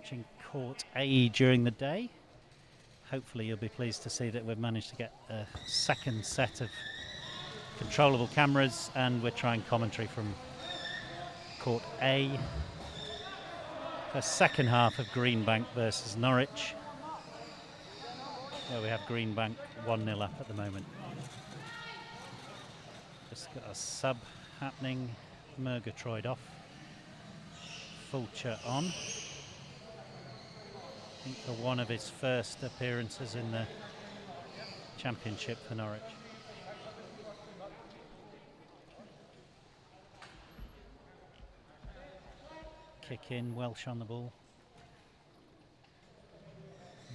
watching Court A during the day. Hopefully you'll be pleased to see that we've managed to get a second set of controllable cameras, and we're trying commentary from Court A. The second half of Greenbank versus Norwich, where we have Greenbank 1-0 up at the moment. Just got a sub happening. Murgatroyd off. Fulcher on. I think for one of his first appearances in the Championship for Norwich. Kick in, Welsh on the ball.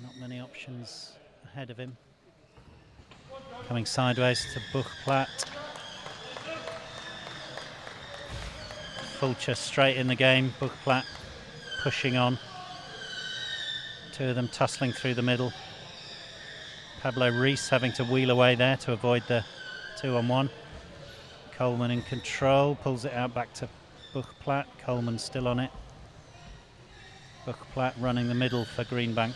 Not many options ahead of him. Coming sideways to Buchplatt. Fulcher straight in the game, Buchplatt pushing on. Two of them tussling through the middle. Pablo Rees having to wheel away there to avoid the 2-on-1. Coleman in control, pulls it out back to Buchplatt. Coleman still on it. Buchplatt running the middle for Greenbank.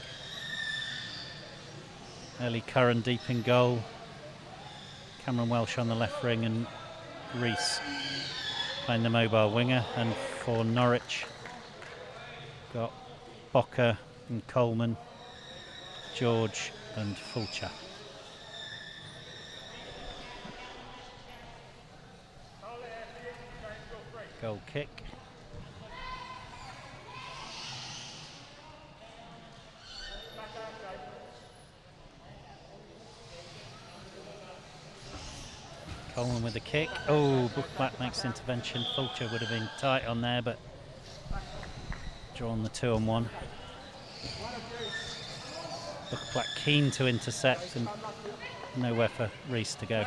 Ellie Curran deep in goal. Cameron Welsh on the left ring and Rees playing the mobile winger. And for Norwich, got Bocker and Coleman, George and Fulcher. Goal kick. Coleman with the kick. Oh, Buchplatt makes the intervention. Fulcher would have been tight on there, but drawn the 2-on-1. Buchplatt keen to intercept and nowhere for Rees to go.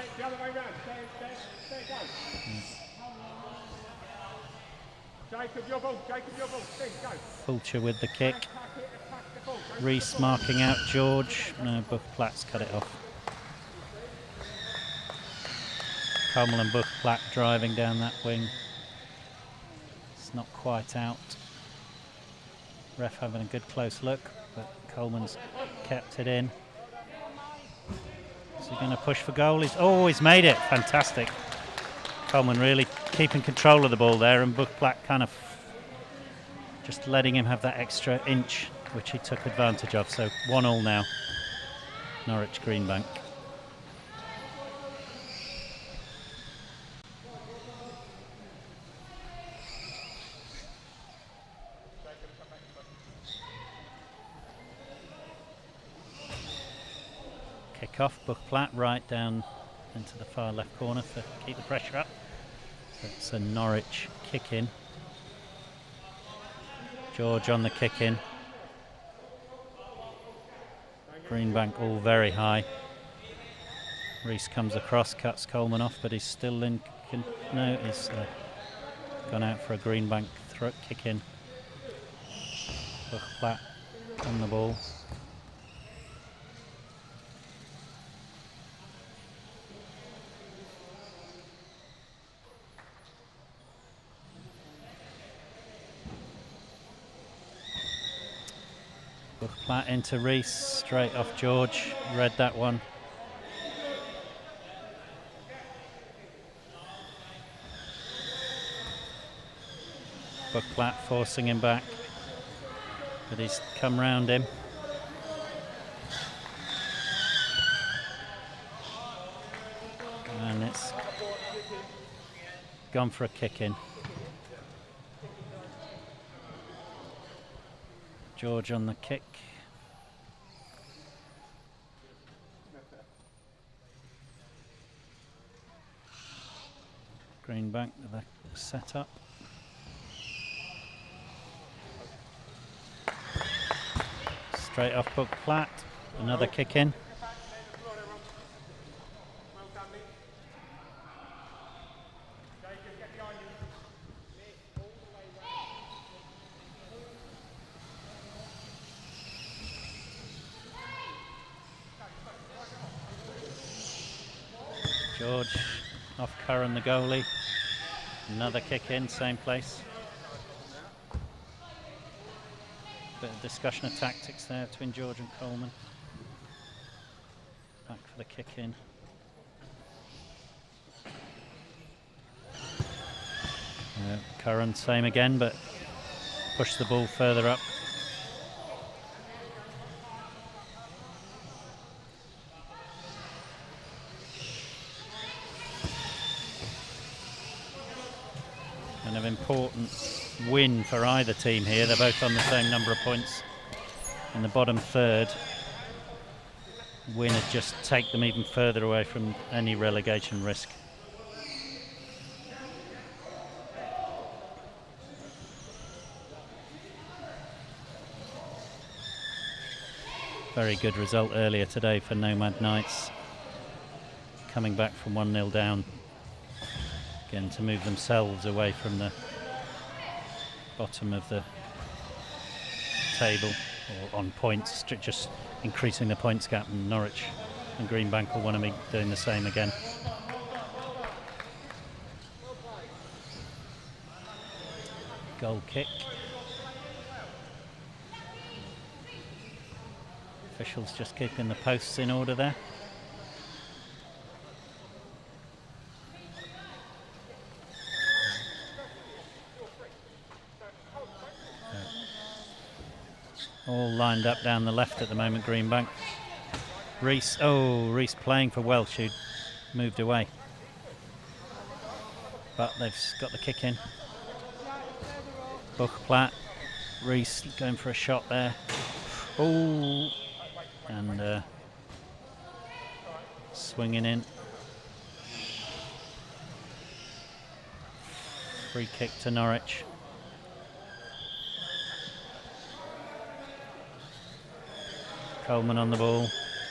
Fulcher with the kick. Rees marking out George. No, Buchplatt's cut it off. Coleman and Buchplatt driving down that wing. It's not quite out. Ref having a good close look, but Coleman's kept it in. Is he going to push for goal? He's made it. Fantastic. Coleman really keeping control of the ball there, and Buchplatt kind of just letting him have that extra inch, which he took advantage of. So 1-1 now. Norwich Greenbank. Kick off, Buchplatt right down into the far left corner to keep the pressure up. So it's a Norwich kick in. George on the kick in. Greenbank all very high. Rees comes across, cuts Coleman off, but he's still in. No, he's gone out for a Greenbank kick in. Buchplatt on the ball. Buchplatt into Rees, straight off George, read that one. Buchplatt forcing him back, but he's come round him. And it's gone for a kick in. George on the kick. Greenbank with a set up. Straight off Buchplatt. Another kick in. George off Curran, the goalie. Another kick in, same place. Bit of discussion of tactics there between George and Coleman. Back for the kick in. Curran, same again, but push the ball further up. And an important win for either team here. They're both on the same number of points in the bottom third. Win would just take them even further away from any relegation risk. Very good result earlier today for Nomad Knights, coming back from 1-0 down again to move themselves away from the bottom of the table, or on points, just increasing the points gap, and Norwich and Greenbank will want to be doing the same again. Goal kick. Officials just keeping the posts in order there. All lined up down the left at the moment, Greenbank. Reese playing for Welsh, who moved away. But they've got the kick in. Buchplatt, Reese going for a shot there. Oh, and swinging in. Free kick to Norwich. Coleman on the ball.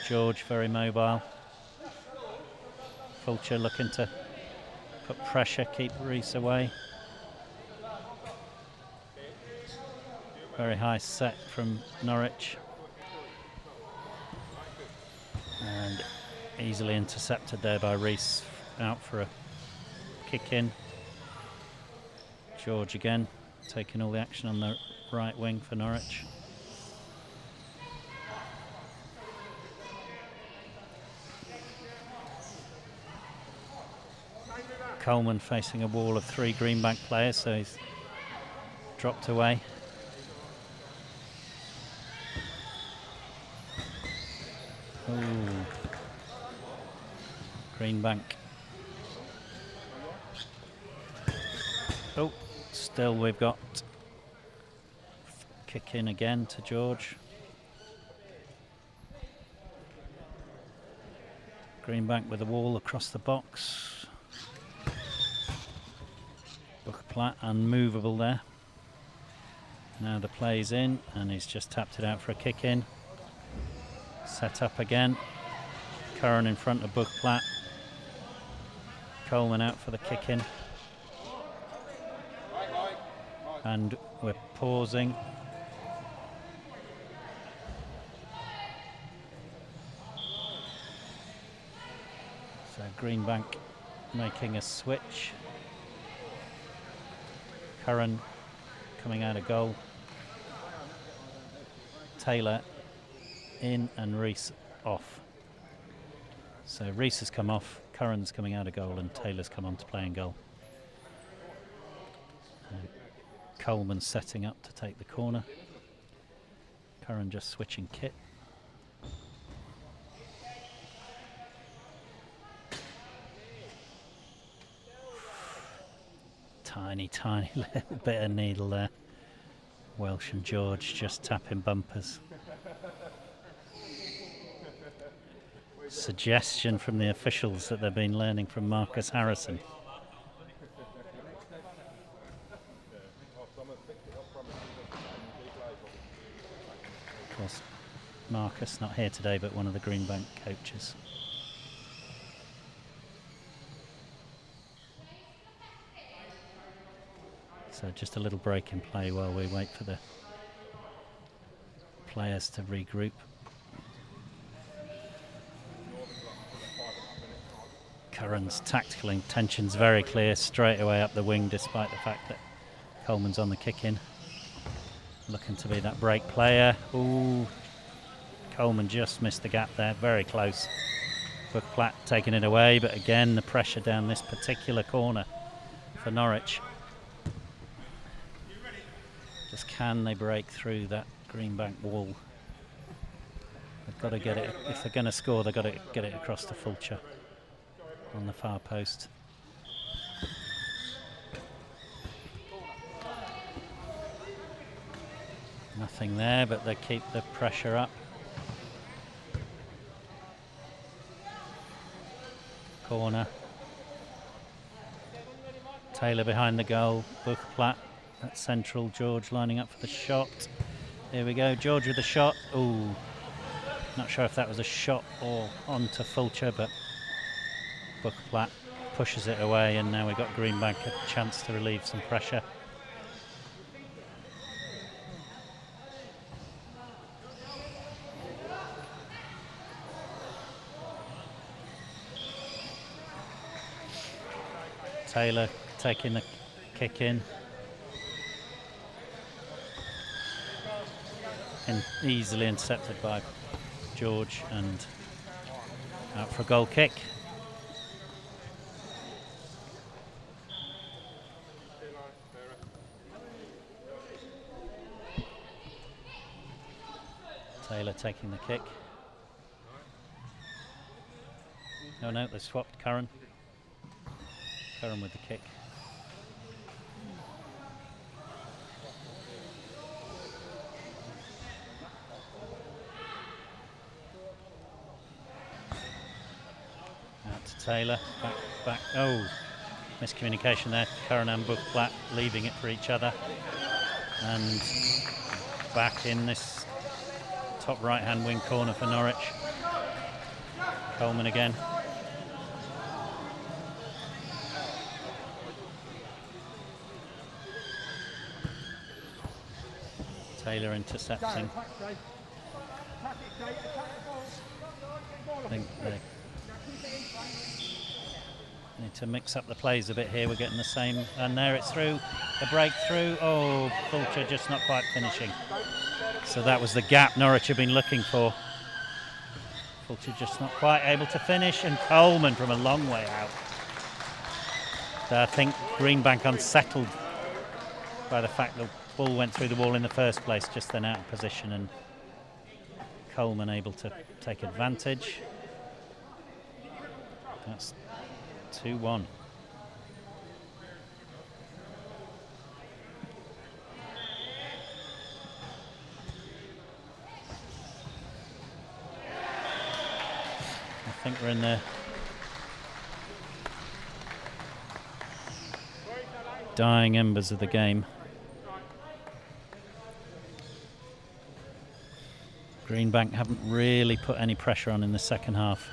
George very mobile. Fulcher looking to put pressure, keep Reese away. Very high set from Norwich. And easily intercepted there by Reese, out for a kick in. George again taking all the action on the right wing for Norwich. Coleman facing a wall of 3 Greenbank players, so he's dropped away. Ooh. Greenbank. Oh, still we've got kick in again to George. Greenbank with a wall across the box. Buchplatt unmovable there. Now the play's in, and he's just tapped it out for a kick in. Set up again. Curran in front of Buchplatt. Coleman out for the kick in. And we're pausing. So Greenbank making a switch. Curran coming out of goal. Taylor in and Reese off. So Reese has come off, Curran's coming out of goal, and Taylor's come on to play in goal. Coleman setting up to take the corner. Curran just switching kit. Tiny little bit of needle there. Welsh and George just tapping bumpers. Suggestion from the officials that they've been learning from Marcus Harrison. Of course, Marcus not here today, but one of the Greenbank coaches. So just a little break in play while we wait for the players to regroup. Curran's tactical intentions very clear, straight away up the wing, despite the fact that Coleman's on the kick in. looking to be that break player. Ooh, Coleman just missed the gap there, very close. Buckplatt taking it away, but again the pressure down this particular corner for Norwich. Just can they break through that Greenbank wall? They've got to get it, if they're going to score, they've got to get it across to Fulcher on the far post. Nothing there, but they keep the pressure up. Corner. Taylor behind the goal. Buckplatt at central. George lining up for the shot. Here we go. George with the shot. Ooh. Not sure if that was a shot or onto Fulcher, but Buckplatt pushes it away, and now we've got Greenbank a chance to relieve some pressure. Taylor taking the kick in. And easily intercepted by George and out for a goal kick. Taylor taking the kick. No, they swapped Curran. Curran with the kick. Out to Taylor. Back. Oh, miscommunication there. Curran and Buckplatt leaving it for each other. And back in this top right-hand wing corner for Norwich. Coleman again. Taylor intercepting. I think they need to mix up the plays a bit here. We're getting the same, and there it's through. The breakthrough. Oh, Fulcher just not quite finishing. So that was the gap Norwich have been looking for. Fulcher just not quite able to finish, and Coleman from a long way out. So I think Greenbank unsettled by the fact the ball went through the wall in the first place, just then out of position, and Coleman able to take advantage. That's 2-1. I think we're in the dying embers of the game. Greenbank haven't really put any pressure on in the second half.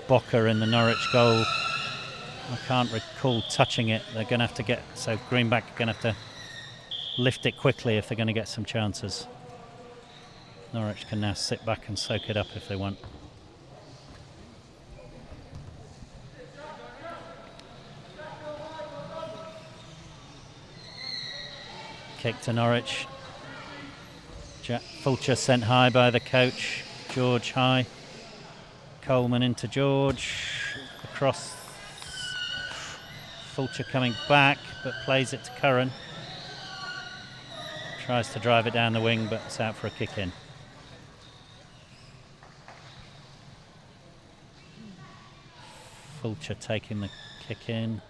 Bocker in the Norwich goal. I can't recall touching it. They're going to have to get, so Greenbank are going to have to lift it quickly if they're going to get some chances. Norwich can now sit back and soak it up if they want. Kick to Norwich. Fulcher sent high by the coach. George high. Coleman into George. Across. Fulcher coming back, but plays it to Curran. Tries to drive it down the wing, but it's out for a kick in. Fulcher taking the kick in.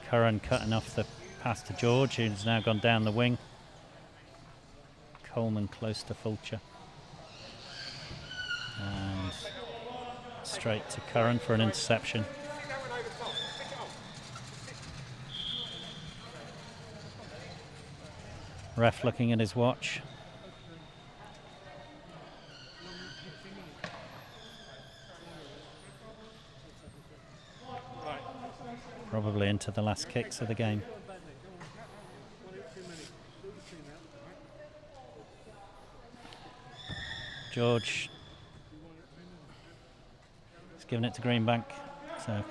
Curran cutting off the pass to George, who's now gone down the wing. Coleman close to Fulcher. And straight to Curran for an interception. Ref looking at his watch. Probably into the last kicks of the game. George has given it to Greenbank. So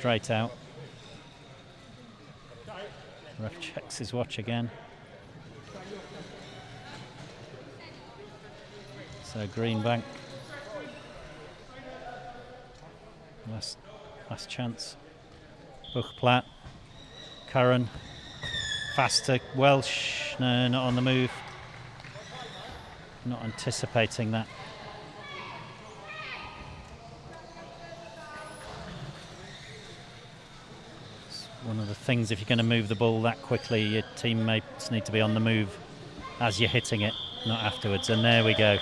straight out. Ref checks his watch again. So Greenbank. Last chance. Buchplatt. Curran. Faster. Welsh. No, not on the move. Not anticipating that. It's one of the things, if you're going to move the ball that quickly, your teammates need to be on the move as you're hitting it, not afterwards. And there we go.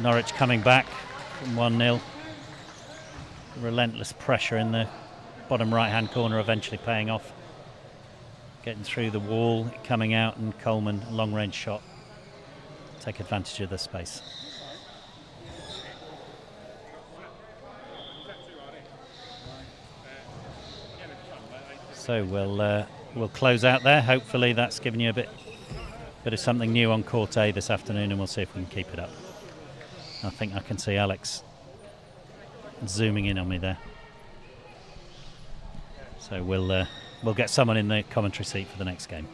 Norwich coming back from 1-0. Relentless pressure in the bottom right-hand corner eventually paying off. Getting through the wall, coming out, and Coleman, long-range shot. Take advantage of the space. So we'll close out there. Hopefully that's given you a bit of something new on Court A this afternoon, and we'll see if we can keep it up. I think I can see Alex zooming in on me there. So we'll get someone in the commentary seat for the next game.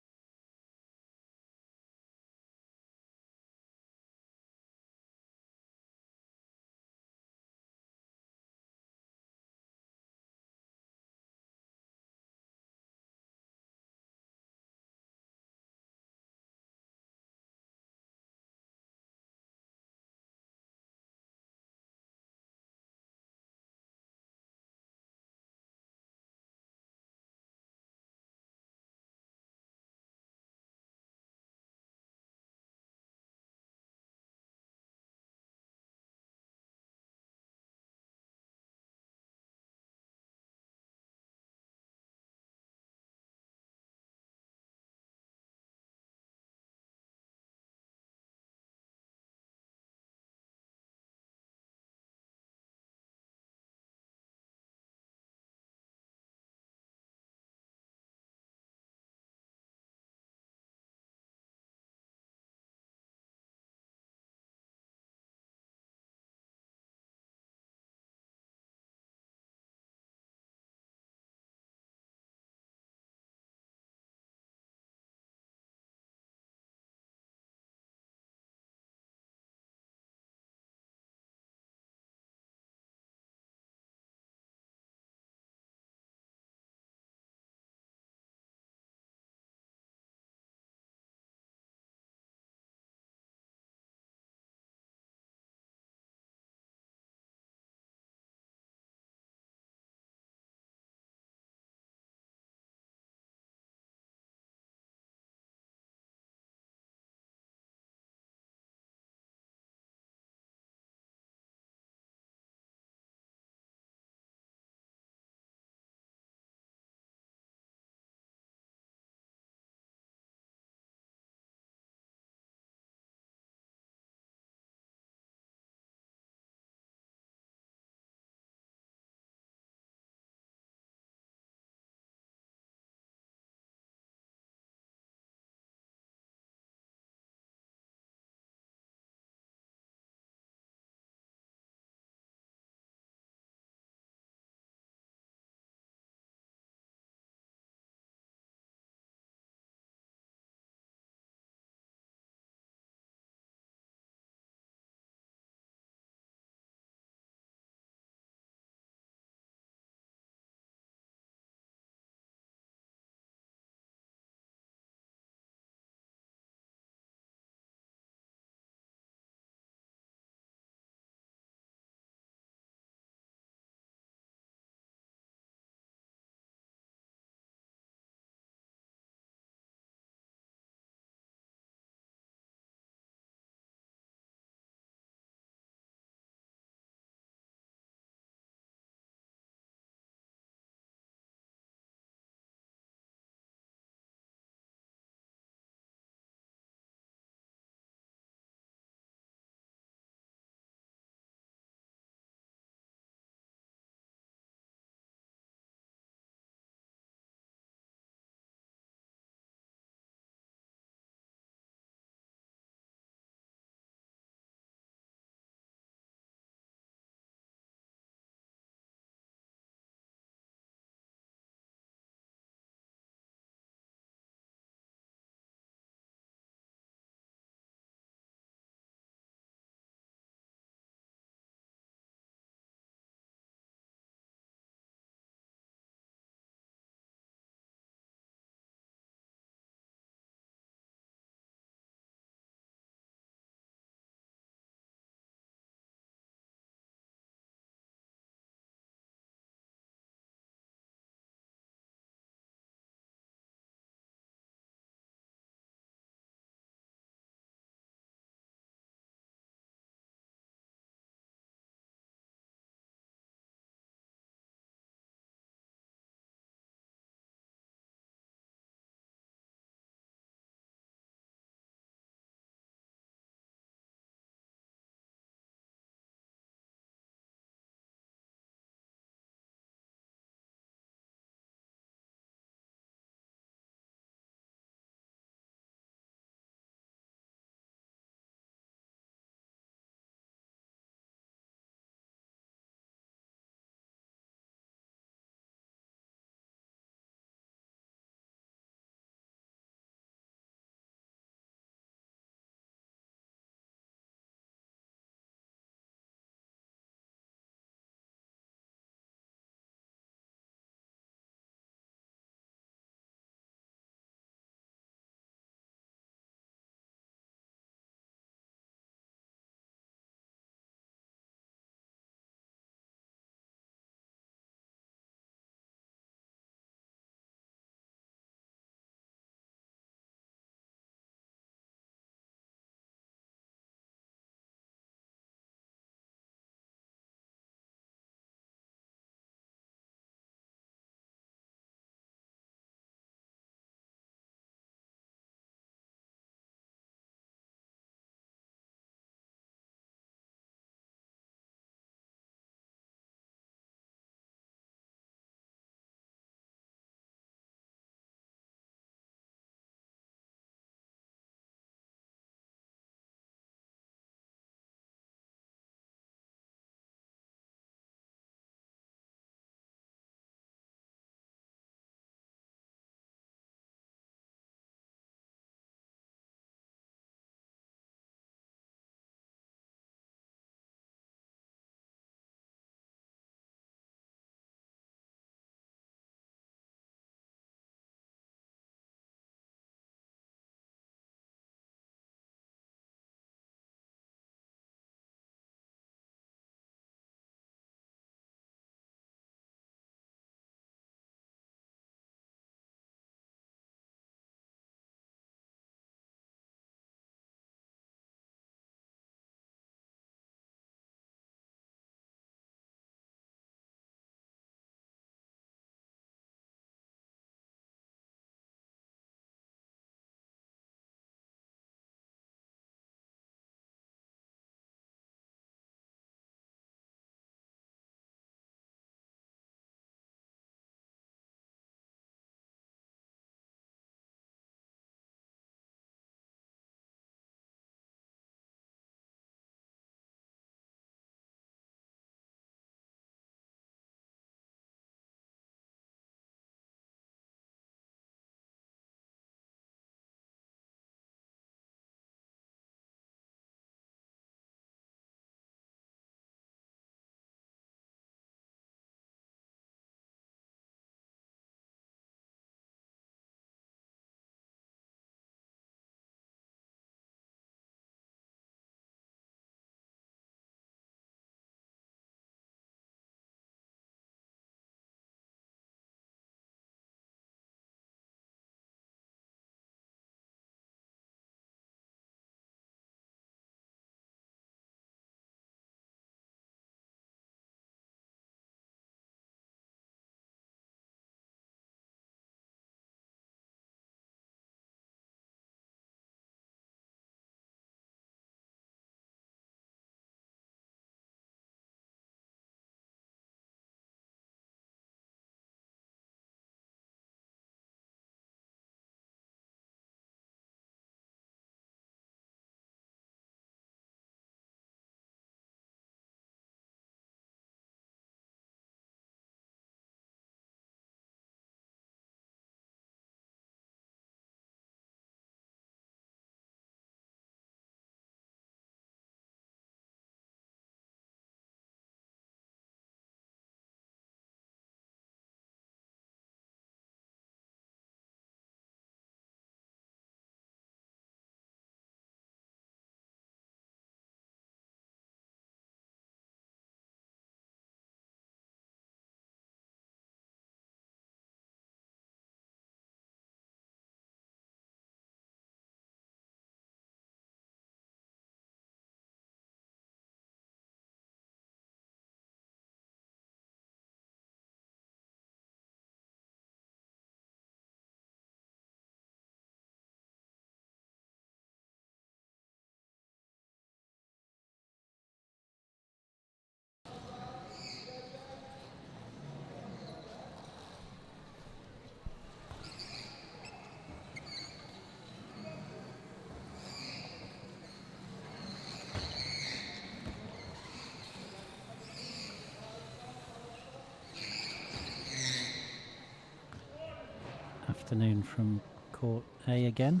afternoon from Court A again.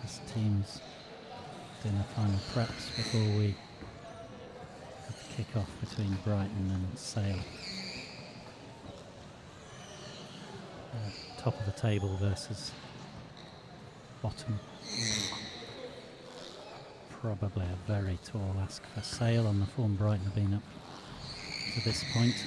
This team's doing the final preps before we have the kick-off between Brighton and Sale. Top of the table versus bottom. Probably a very tall ask for Sale on the form Brighton have been up to this point.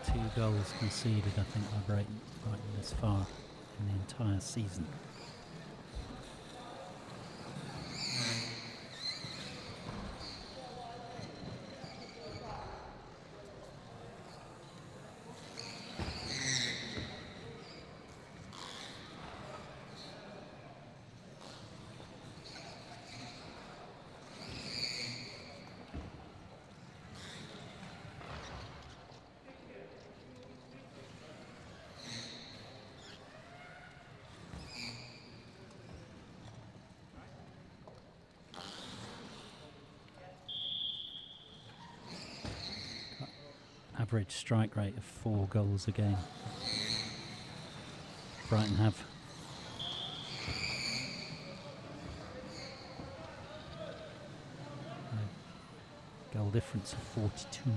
Two goals conceded, I think, by Brighton this far in the entire season. Average strike rate of 4 goals a game. Brighton have. A goal difference of 42.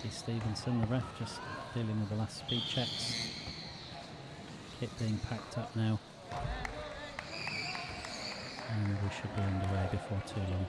Stevenson, the ref, just dealing with the last speed checks. Kit being packed up now. And we should be underway before too long.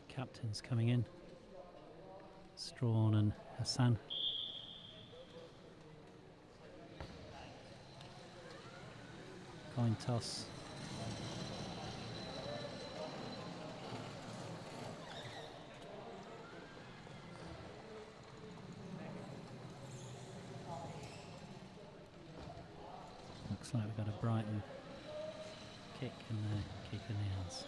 Captains coming in, Strawn and Hassan. Coin toss. Looks like we've got a Brighton kick in the keeper nails.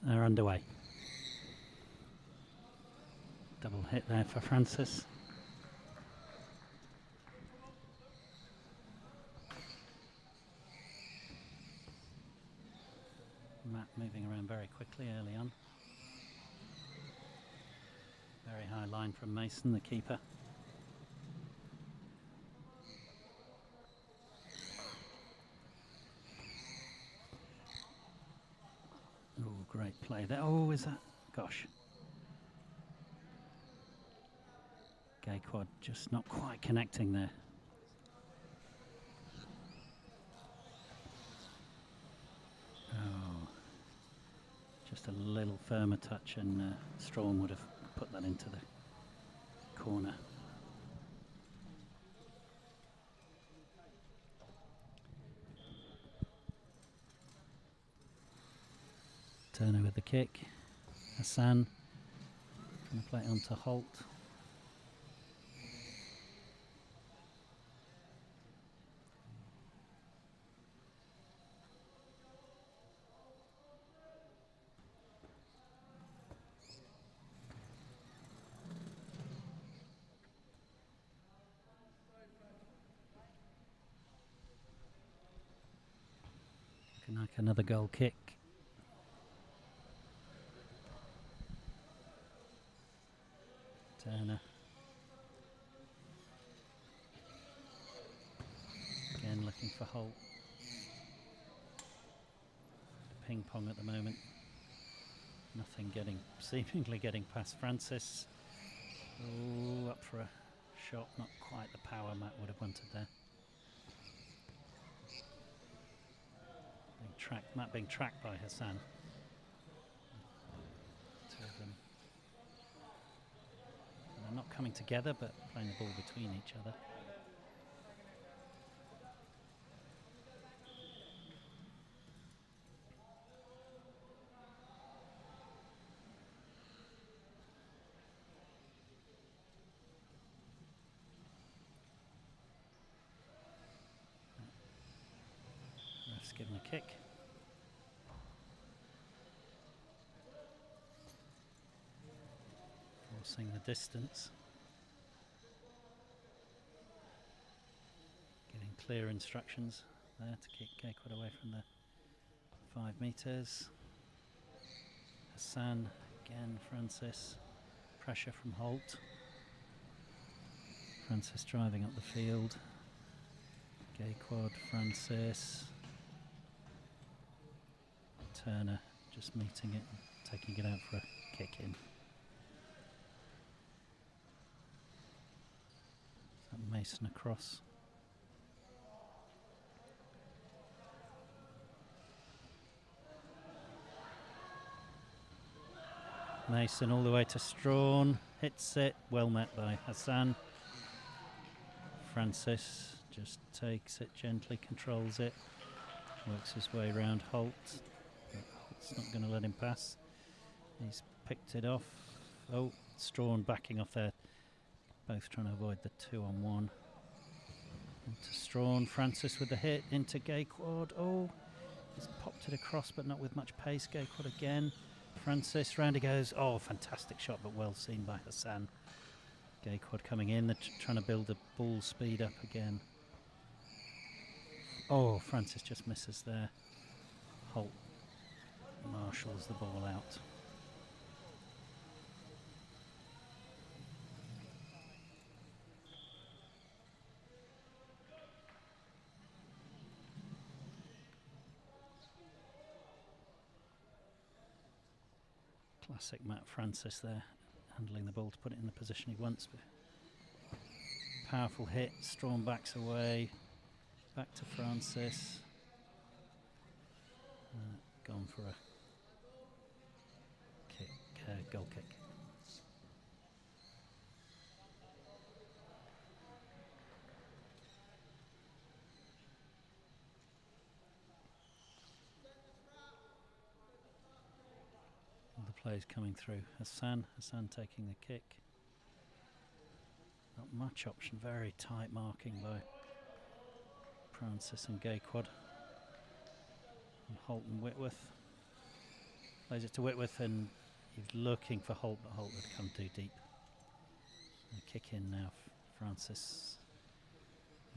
are underway. Double hit there for Francis. Matt moving around very quickly early on. Very high line from Mason, the keeper. Oh, great play there. Oh, is that? Gosh. Gayquad just not quite connecting there. Oh, just a little firmer touch and Strawn would have put that into the corner. Turner with the kick. Hassan going to play it onto Holt. Looking like another goal kick. Turner. Again looking for Holt. Ping pong at the moment. Nothing seemingly getting past Francis. Oh, up for a shot. Not quite the power Matt would have wanted there. Matt being tracked by Hassan. Two of them. And they're not coming together, but playing the ball between each other. Ref's given a kick. Forcing the distance. Giving clear instructions there to keep Gayquad away from the 5 metres. Hassan, again Francis. Pressure from Holt. Francis driving up the field. Gayquad, Francis. Turner just meeting it and taking it out for a kick in. Is that Mason across? Mason all the way to Strawn, hits it, well met by Hassan. Francis just takes it gently, controls it, works his way around Holt. But Holt's not going to let him pass. He's picked it off. Oh, Strawn backing off there, both trying to avoid the 2-on-1. Into Strawn, Francis with the hit, into Gayquad. Oh, he's popped it across but not with much pace. Gayquad again. Francis, round he goes. Oh, fantastic shot, but well seen by Hassan. Gayquad coming in, they're trying to build the ball speed up again. Oh, Francis just misses there. Holt marshals the ball out. Classic Matt Francis there, handling the ball to put it in the position he wants. Powerful hit, Strawn backs away, back to Francis. Gone for a kick, goal kick. The plays coming through. Hassan taking the kick. Not much option, very tight marking by Francis and Gayquad. And Holt and Whitworth. Plays it to Whitworth, and he's looking for Holt, but Holt had come too deep. A kick in now, Francis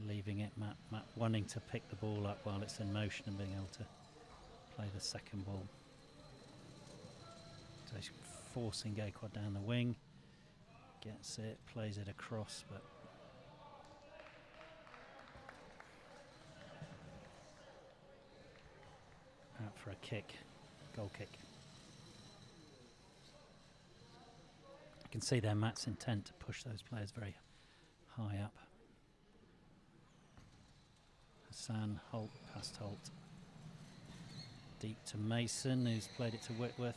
leaving it. Matt wanting to pick the ball up while it's in motion and being able to play the second ball. So he's forcing Gaekwad down the wing. Gets it, plays it across, but out for a kick, goal kick. You can see there Matt's intent to push those players very high up. Hassan, Holt, past Holt. Deep to Mason, who's played it to Whitworth.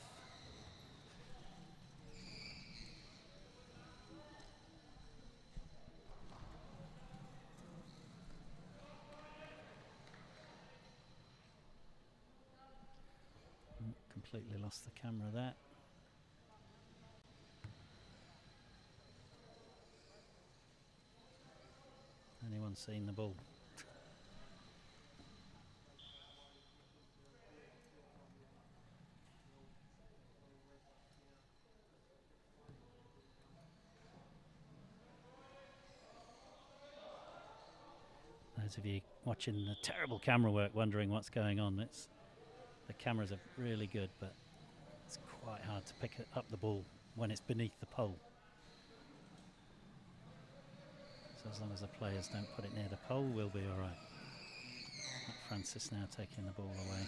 Completely lost the camera there. Anyone seen the ball? Those of you watching the terrible camera work wondering what's going on, the cameras are really good, but it's quite hard to pick up the ball when it's beneath the pole. So as long as the players don't put it near the pole, we'll be all right. Francis now taking the ball away.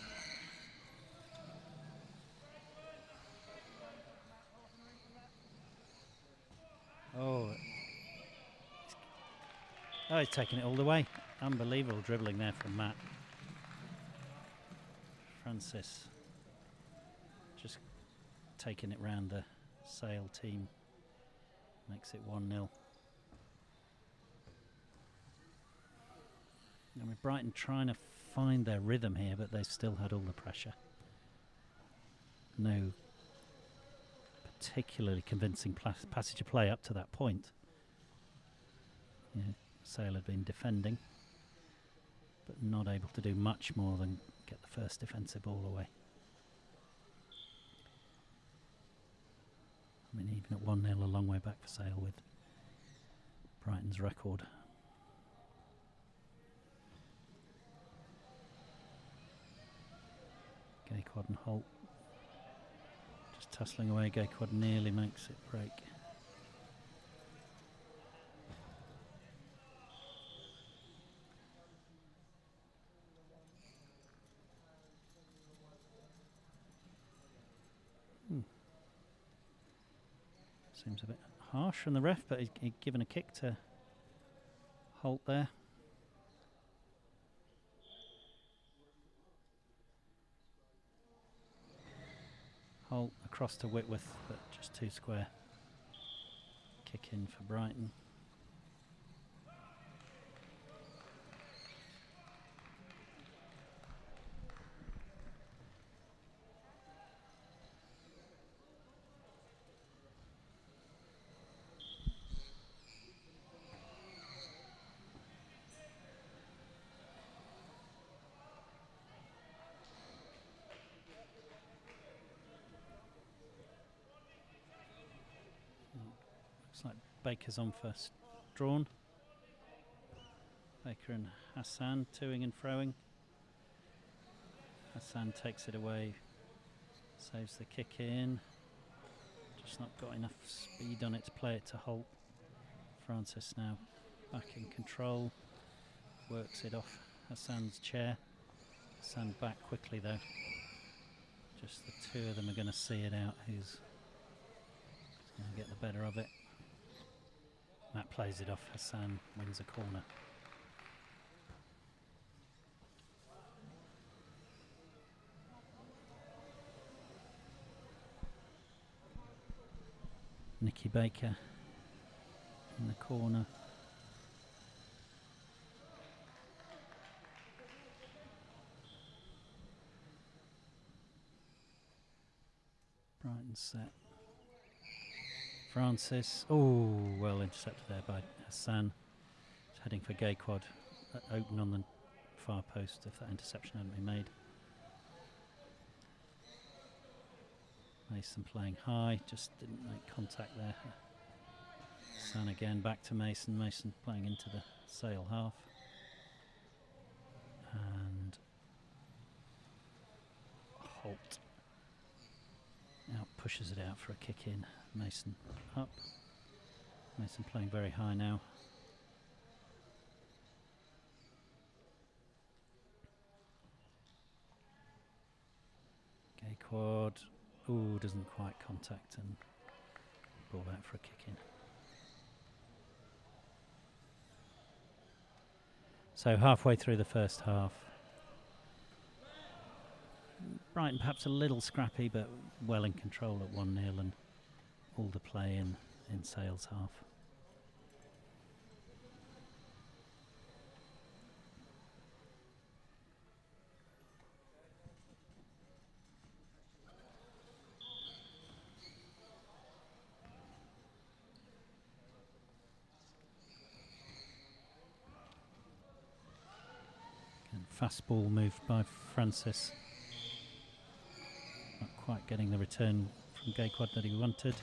Oh, he's taking it all the way. Unbelievable dribbling there from Matt. Francis just taking it round the Sale team. Makes it 1-0. I mean, Brighton trying to find their rhythm here, but they've still had all the pressure. No particularly convincing passage of play up to that point. Yeah, Sale had been defending, but not able to do much more than get the first defensive ball away. I mean, even at 1-0, a long way back for Sale with Brighton's record. Gaekwad and Holt just tussling away. Gaekwad nearly makes it break. Seems a bit harsh from the ref, but he's given a kick to Holt there. Holt across to Whitworth, but just too square. Kick in for Brighton. Looks like Baker's on first drawn. Baker and Hassan toing and froing. Hassan takes it away, saves the kick in. Just not got enough speed on it to play it to Holt. Francis now back in control, works it off Hassan's chair. Hassan back quickly though. Just the two of them are going to see it out. Who's going to get the better of it? Matt plays it off. Hassan wins a corner. Nicky Baker in the corner. Brighton set. Francis, oh, well intercepted there by Hassan. He's heading for Gaekwad, open on the far post if that interception hadn't been made. Mason playing high, just didn't make contact there. Hassan again back to Mason. Mason playing into the sail half. And Holt now pushes it out for a kick in. Mason up. Mason playing very high now. Gay quad. Ooh, doesn't quite contact and ball out for a kick in. So halfway through the first half. Brighton perhaps a little scrappy, but well in control at 1-0 and all the play in Sale's half. Fast ball moved by Francis. Not quite getting the return from Gayquad that he wanted.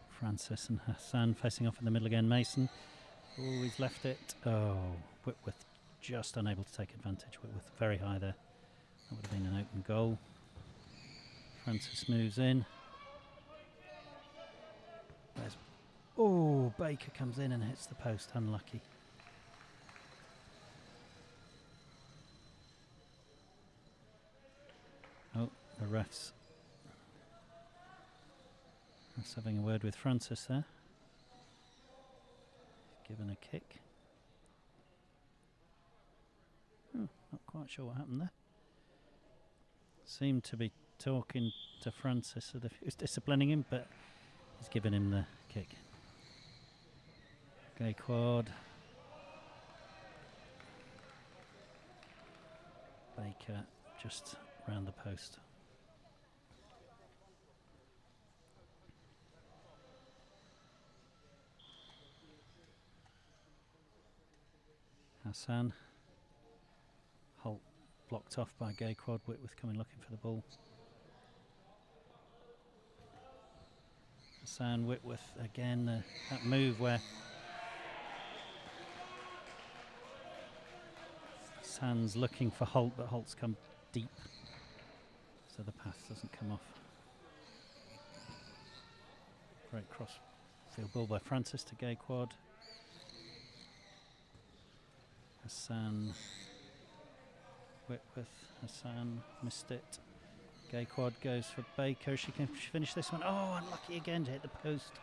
Francis and Hassan facing off in the middle again. Mason. Oh, he's left it. Oh, Whitworth just unable to take advantage. Whitworth very high there. That would have been an open goal. Francis moves in. There's oh, Baker comes in and hits the post, unlucky. Oh, the ref's having a word with Francis there. Given a kick. Oh, not quite sure what happened there. Seemed to be talking to Francis as if he was disciplining him, but he's given him the kick. Gay quad. Baker just round the post. Hassan. Holt blocked off by Gay quad. Whitworth coming looking for the ball. Hassan, Whitworth again. That move where Hassan's looking for Holt, but Holt's come deep, so the pass doesn't come off. Great cross field ball by Francis to Gay quad. Hassan, Whitworth, Hassan missed it. Gay quad goes for Baker. She can finish this one. Oh, unlucky again to hit the post.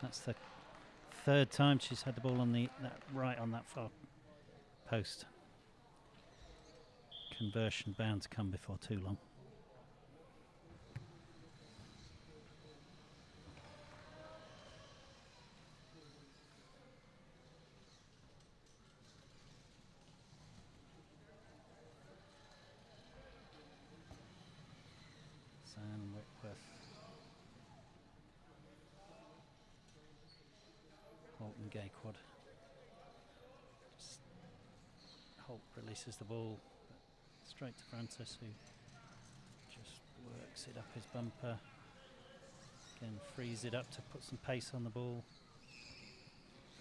That's the third time she's had the ball on right on that far post. Conversion bound to come before too long. Sam Whitworth. Holt and Gay quad. Holt releases the ball straight to Francis, who just works it up his bumper. Again, frees it up to put some pace on the ball.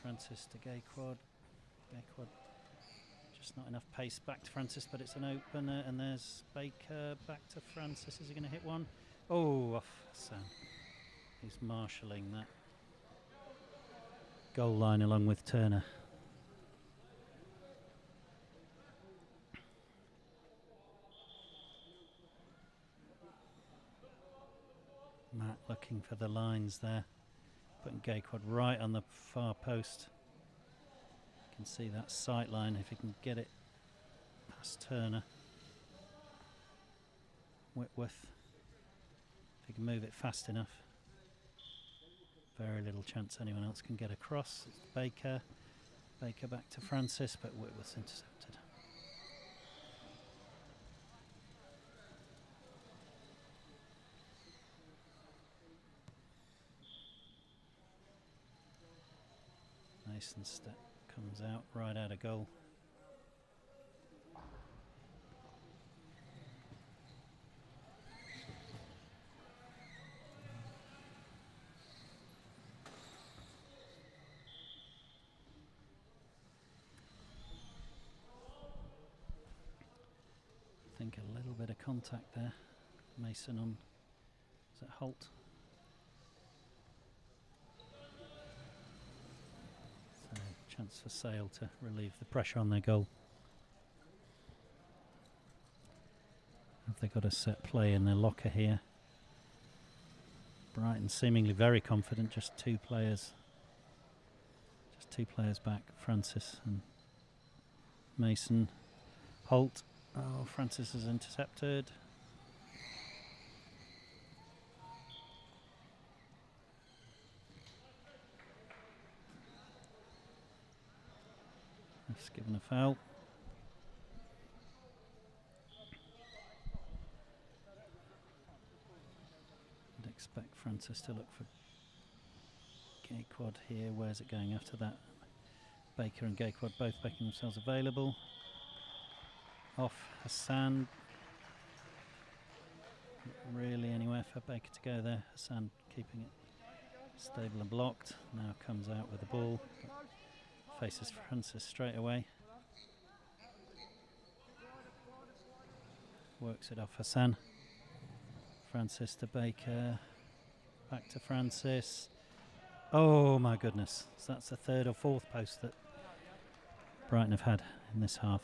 Francis to Gay quad. Gay quad, just not enough pace back to Francis, but it's an opener, and there's Baker back to Francis. Is he going to hit one? Oh, off Sam. He's marshalling that goal line along with Turner. Matt looking for the lines there, putting Gayquad right on the far post. You can see that sight line if he can get it past Turner. Whitworth, if he can move it fast enough. Very little chance anyone else can get across. It's Baker. Baker back to Francis, but Whitworth's intercepted. Mason's step comes out, right out of goal. think a little bit of contact there. Mason on, is it Holt? So chance for Sale to relieve the pressure on their goal. Have they got a set play in their locker here? Brighton seemingly very confident, just two players back, Francis and Mason. Holt, oh, Francis is intercepted. Ref's given a foul. I'd expect Francis to look for Gayquad here. Where's it going after that? Baker and Gayquad both making themselves available. Off Hassan. Not really anywhere for Baker to go there. Hassan keeping it stable and blocked. Now comes out with the ball. Faces Francis straight away. Works it off Hassan. Francis to Baker. Back to Francis. Oh my goodness. So that's the third or fourth post that Brighton have had in this half.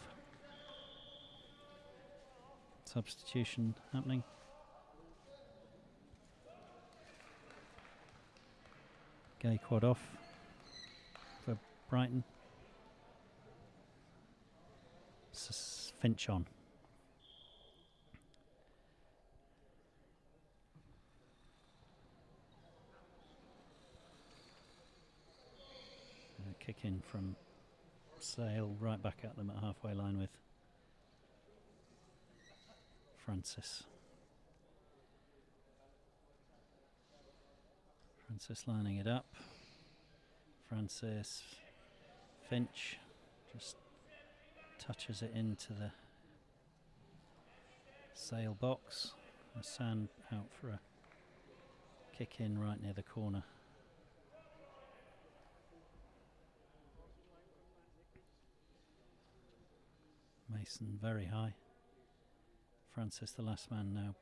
Substitution happening. Gayquad off for Brighton. Finch on. Kick in from Sale, right back at them at halfway line with Francis. Francis lining it up. Francis, Finch just touches it into the Sale box. Hassan out for a kick in right near the corner. Mason very high. Francis, the last man, now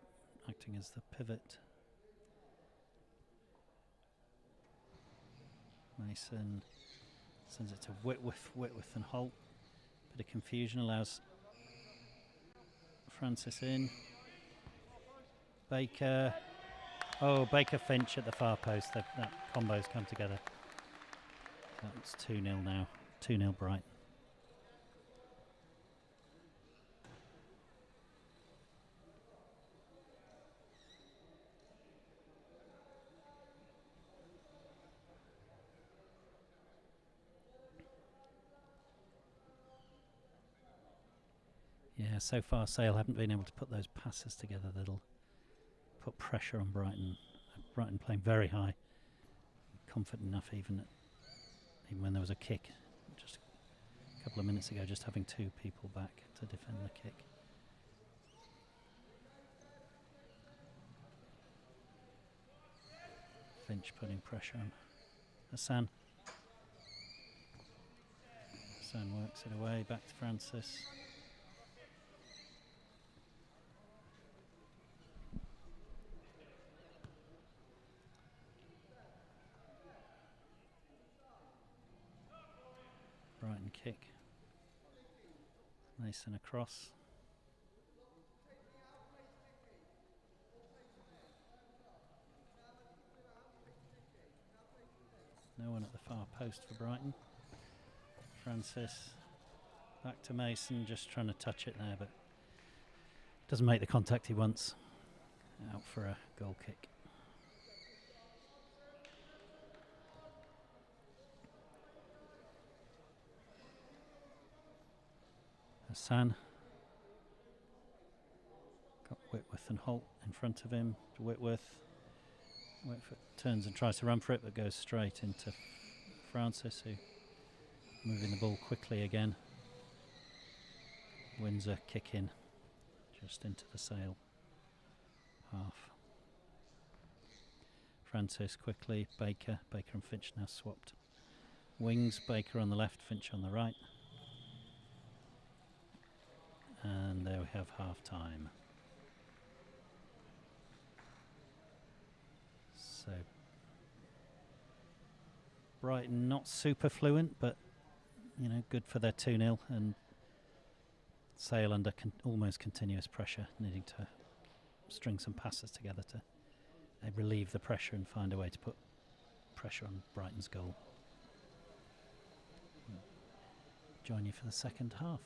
acting as the pivot. Mason sends it to Whitworth and Holt. Bit of confusion allows Francis in. Baker. Oh, Baker Finch at the far post. That combo's come together. That's 2-0 now. 2-0 Brighton. Yeah, so far Sale haven't been able to put those passes together that'll put pressure on Brighton. Brighton playing very high, confident enough even when there was a kick just a couple of minutes ago, just having two people back to defend the kick. Finch putting pressure on Hassan. Hassan works it away, back to Francis. Brighton kick. Mason across. No one at the far post for Brighton. Francis back to Mason, just trying to touch it there, but doesn't make the contact he wants. Out for a goal kick. Hassan. Got Whitworth and Holt in front of him. To Whitworth. Whitworth turns and tries to run for it, but goes straight into Francis, who moving the ball quickly again. Wins a kick in just into the Sale half. Francis quickly. Baker and Finch now swapped wings. Baker on the left, Finch on the right. And there we have half. half-time. So Brighton not super fluent, but good for their 2-0, and Sale under almost continuous pressure, needing to string some passes together to relieve the pressure and find a way to put pressure on Brighton's goal. Join you for the second half.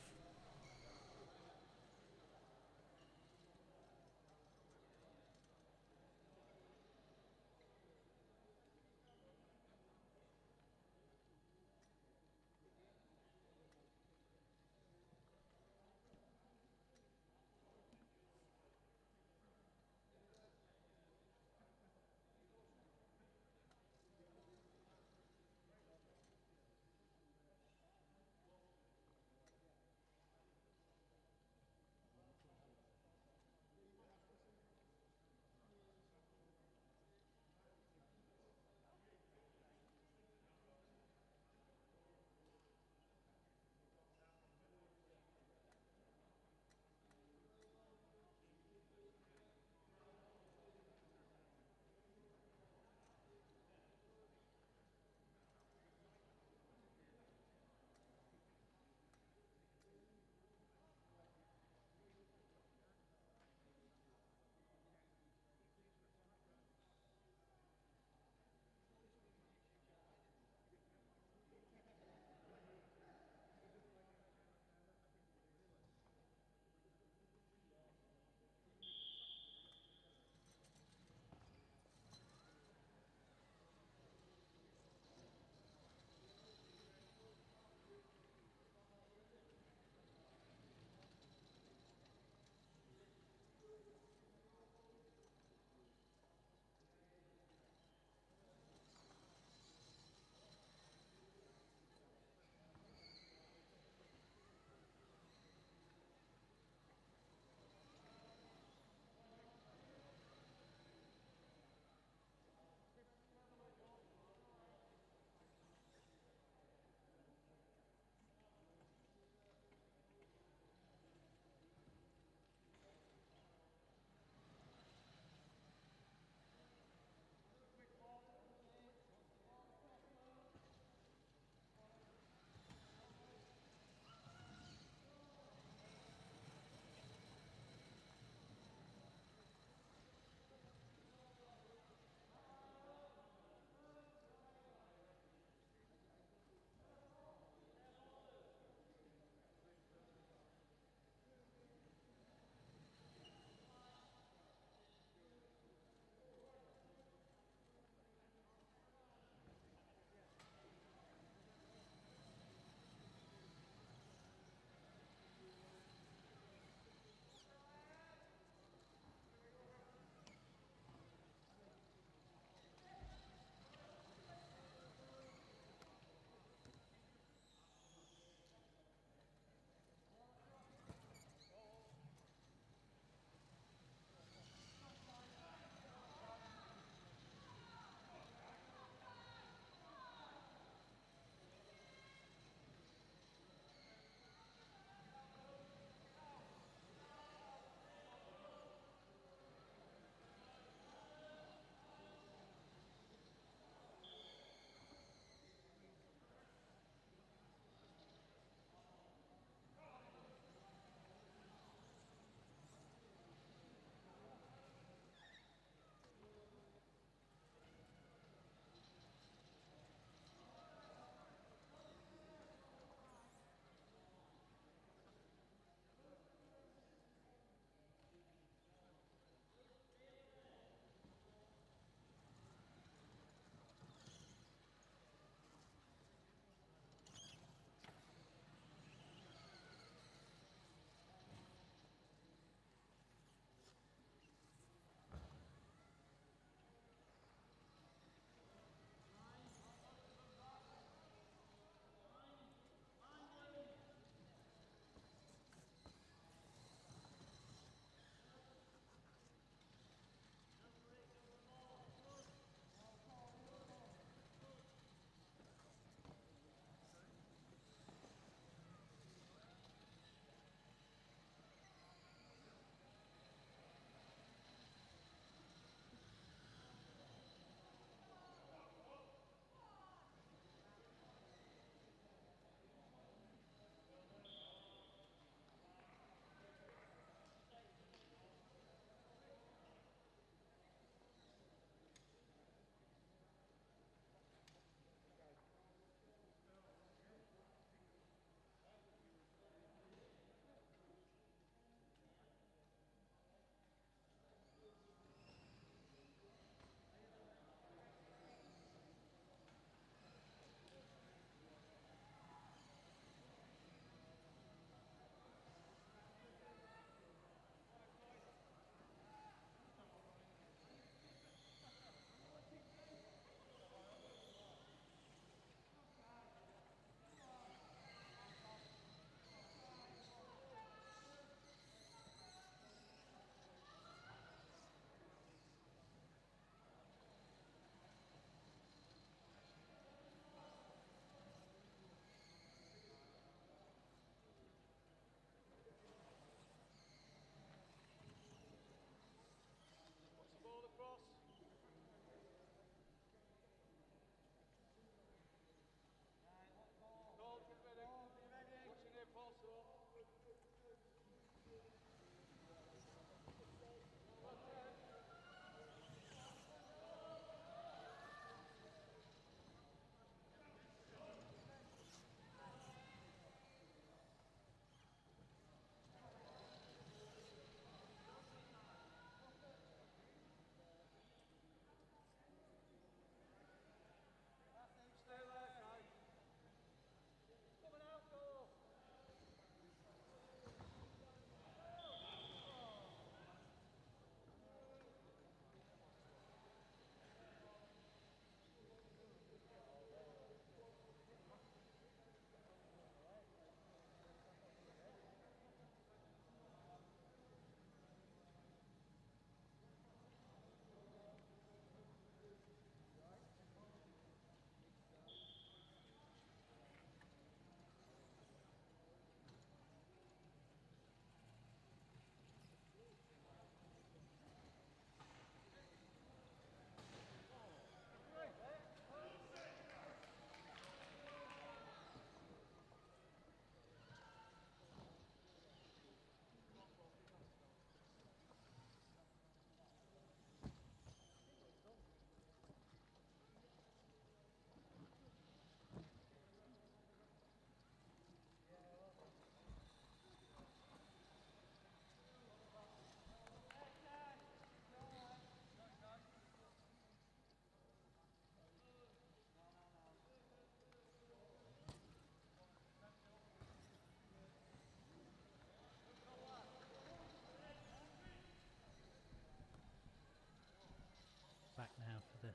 for the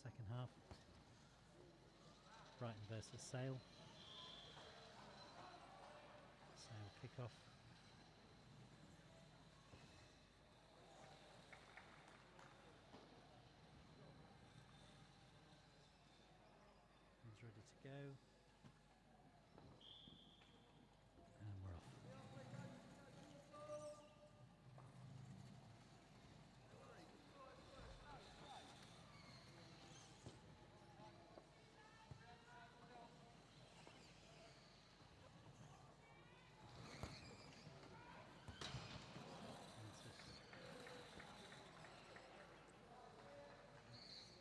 second half. Brighton versus Sale. Sale kickoff. He's ready to go. And we're off.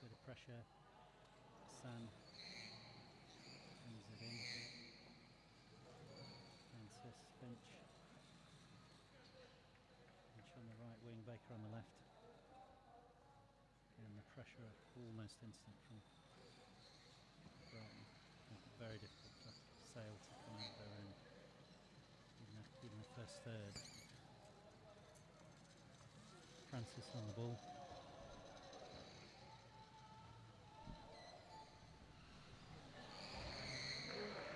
Bit of pressure. San brings it in. Francis, Finch. Finch on the right wing, Baker on the left. And the pressure almost instant from Brighton. Very difficult for Sale to come out their own, even the first third. Francis on the ball.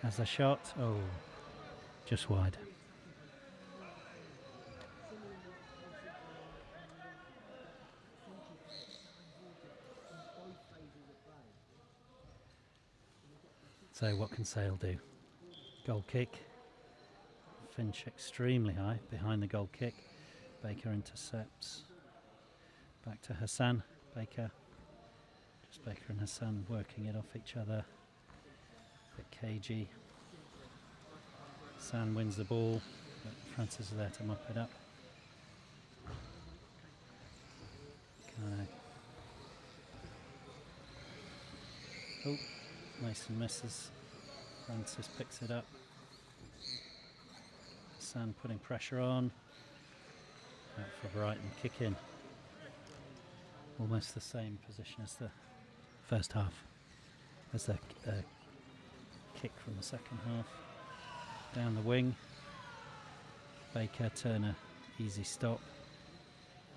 As a shot, oh, just wide. So what can Sale do? Goal kick. Finch extremely high behind the goal kick. Baker intercepts. Back to Hassan. Baker. Just Baker and Hassan working it off each other. A bit cagey. Hassan wins the ball, but Francis is there to mop it up. Oh, Mason misses. Francis picks it up. Hassan putting pressure on. Out for Brighton, kick in. Almost the same position as the first half. As the kick from the second half. Down the wing. Baker, Turner, easy stop.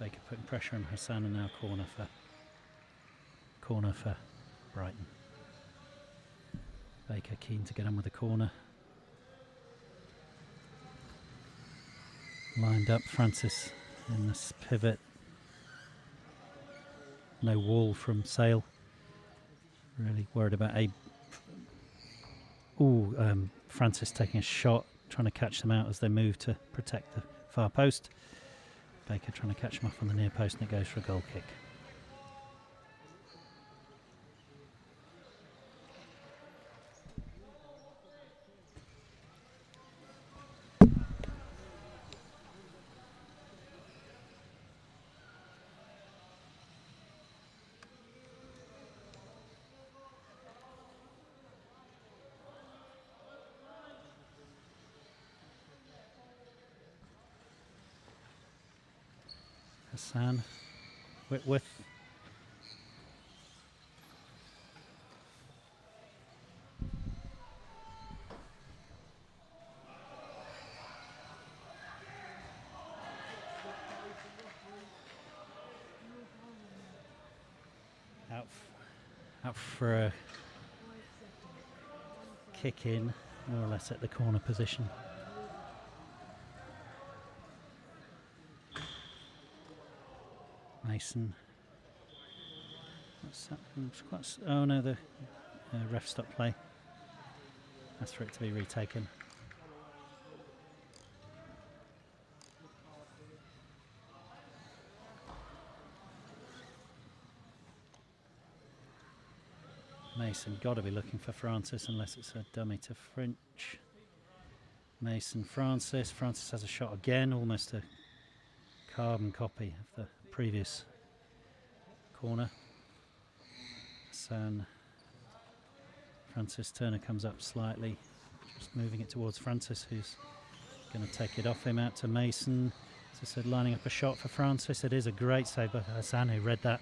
Baker putting pressure on Hassan, and now corner for Brighton. Baker keen to get on with the corner. Lined up, Francis in this pivot. No wall from Sale. Really worried about Francis taking a shot, trying to catch them out as they move to protect the far post. Baker trying to catch them off on the near post, and it goes for a goal kick. Hassan, Whitworth. Out for a kick in, more or less at the corner position. Mason. Oh no, the ref stopped play. That's for it to be retaken. Mason got to be looking for Francis, unless it's a dummy to Finch. Mason, Francis. Francis has a shot again, almost a carbon copy of the previous corner. Hassan. Francis, Turner comes up slightly, just moving it towards Francis, who's going to take it off him, out to Mason. As I said, lining up a shot for Francis. It is a great save by Hassan, who read that.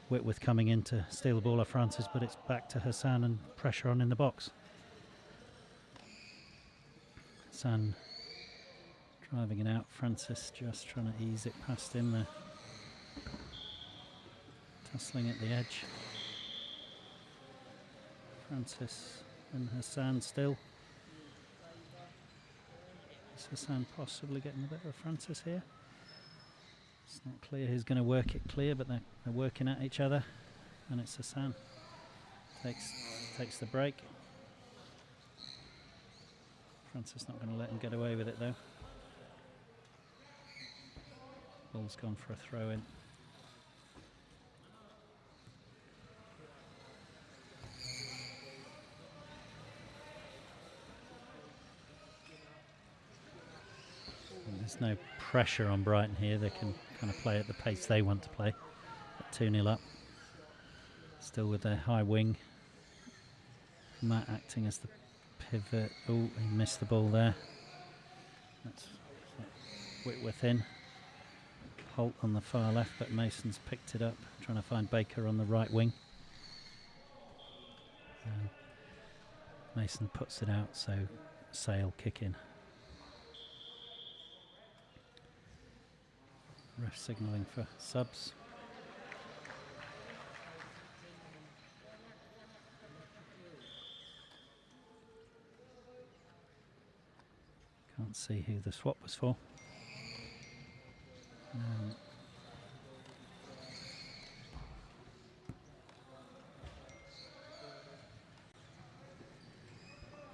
Whitworth coming in to steal the ball off Francis, but it's back to Hassan and pressure on in the box. Hassan driving it out. Francis just trying to ease it past him there. hustling at the edge. Francis and Hassan still. Is Hassan possibly getting a bit of Francis here? It's not clear who's going to work it clear, but they're working at each other, and it's Hassan. Takes the break. Francis not going to let him get away with it though. Ball's gone for a throw in. And there's no pressure on Brighton here. They can kind of play at the pace they want to play. At 2-0 up. Still with their high wing. Matt acting as the pivot. Oh, he missed the ball there. That's Whitworth in. Holt on the far left, but Mason's picked it up, trying to find Baker on the right wing. Mason puts it out, so Sale kick in. Ref signalling for subs. Can't see who the swap was for.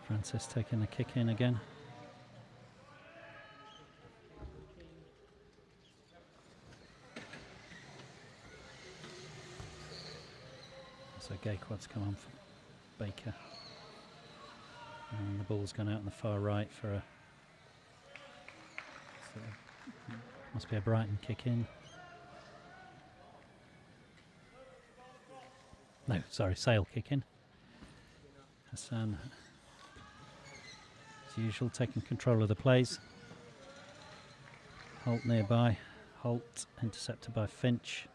Francis taking the kick in again. So Gayquad's come on for Baker. And the ball's gone out on the far right for a... must be a Brighton kick in. No, sorry, Sale kick in. Hassan, as usual, taking control of the plays. Holt nearby. Holt intercepted by Finch.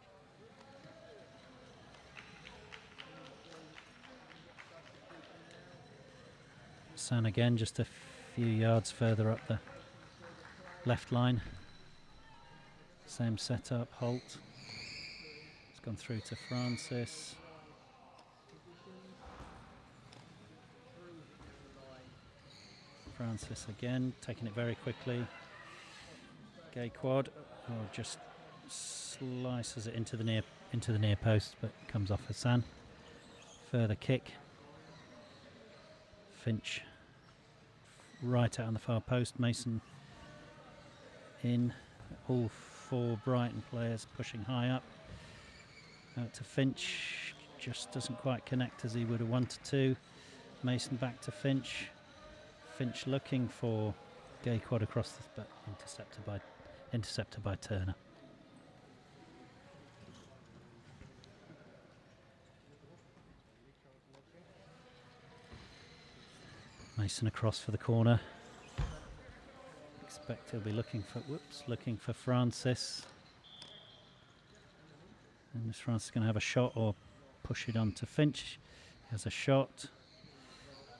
Hassan again, just a few yards further up the left line. Same setup, Holt. It's gone through to Francis. Francis again, taking it very quickly. Gayquad, just slices it into the near post, but comes off Hassan. Further kick. Finch right out on the far post. Mason in. All four Brighton players pushing high up. Out to Finch. Just doesn't quite connect as he would have wanted to. Mason back to Finch. Finch looking for Gayquad across the, but intercepted by Turner. Mason across for the corner. Expect he'll be looking for Francis. And is Francis going to have a shot or push it on to Finch? He has a shot.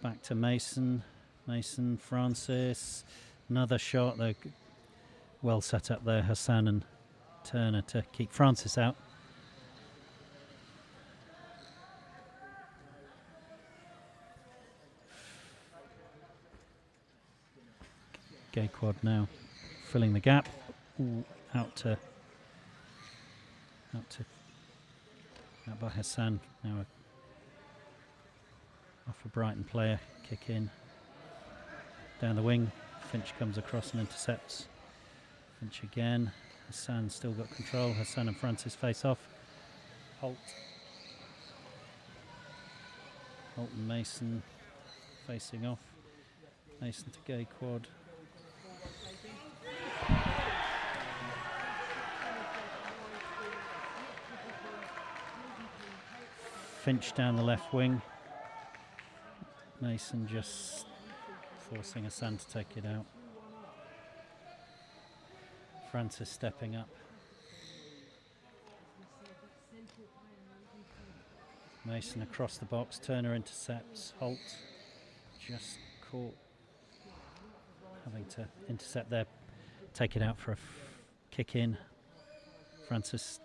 Back to Mason. Mason, Francis. Another shot. They're well set up there, Hassan and Turner, to keep Francis out. Gayquad now filling the gap. Ooh, out by Hassan. Now off a Brighton player, kick in. Down the wing, Finch comes across and intercepts. Finch again. Hassan still got control. Hassan and Francis face off. Holt and Mason facing off. Mason to Gayquad. Finch down the left wing. Mason just forcing Hassan to take it out. Francis stepping up. Mason across the box. Turner intercepts. Holt just caught, having to intercept there. Take it out for a kick in. Francis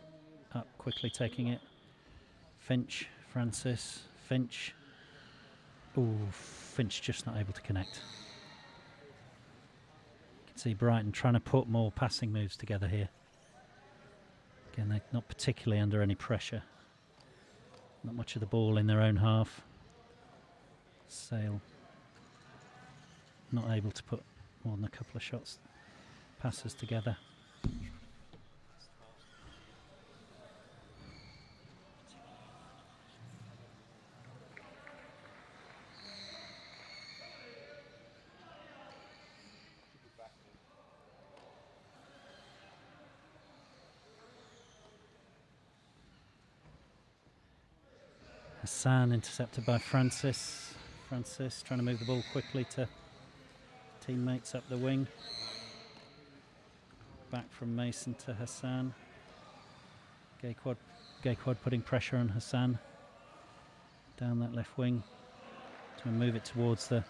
up quickly, taking it. Finch, Francis, Finch. Ooh, Finch just not able to connect. You can see Brighton trying to put more passing moves together here. Again, they're not particularly under any pressure. Not much of the ball in their own half. Sale not able to put more than a couple of shots, passes together. Hassan intercepted by Francis. Francis trying to move the ball quickly to teammates up the wing. Back from Mason to Hassan. Gayquad putting pressure on Hassan. Down that left wing. To move it towards the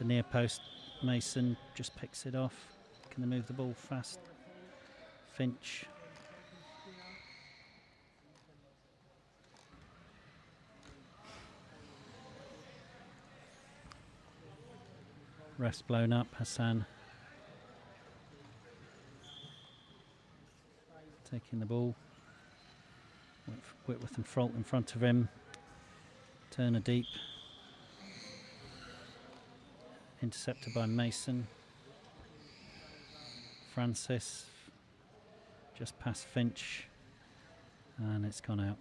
near post. Mason just picks it off. Can they move the ball fast? Finch. Rest blown up, Hassan taking the ball. Whitworth and Frolt in front of him. Turner deep. Intercepted by Mason. Francis just past Finch, and it's gone out.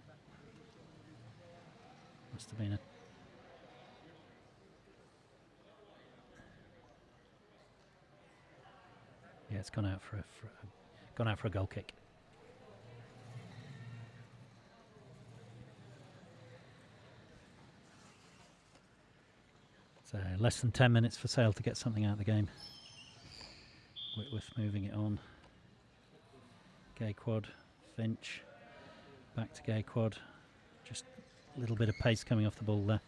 Must have been a it's gone out for a goal kick. So less than 10 minutes for Sale to get something out of the game. Whitworth moving it on. Gayquad, Finch, back to Gayquad. Just a little bit of pace coming off the ball there.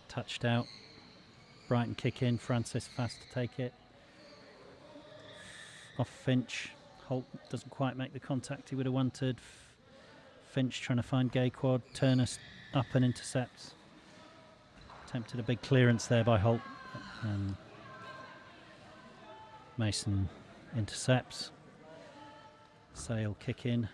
Touched out. Brighton kick in, Francis fast to take it. Off Finch. Holt doesn't quite make the contact he would have wanted. Finch trying to find Gayquad. Turner up and intercepts. Attempted a big clearance there by Holt. Mason intercepts. Sale kick in.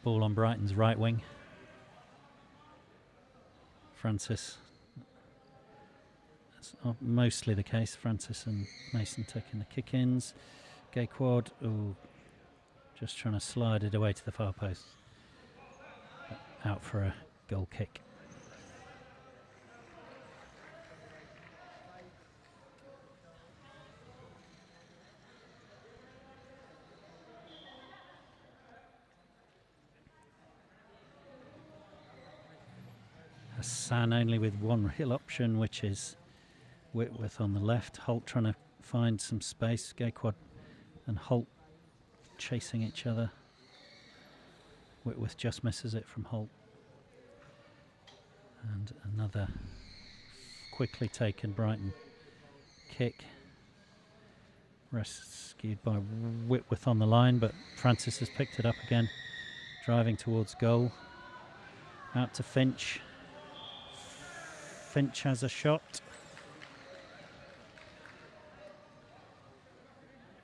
Ball on Brighton's right wing. Francis. That's mostly the case. Francis and Mason taking the kick-ins. Gayquad, just trying to slide it away to the far post. Out for a goal kick. Hassan only with one real option, which is Whitworth on the left. Holt trying to find some space. Gayquad and Holt chasing each other. Whitworth just misses it from Holt. And another quickly taken Brighton kick. Rescued by Whitworth on the line, but Francis has picked it up again. Driving towards goal. Out to Finch. Finch has a shot.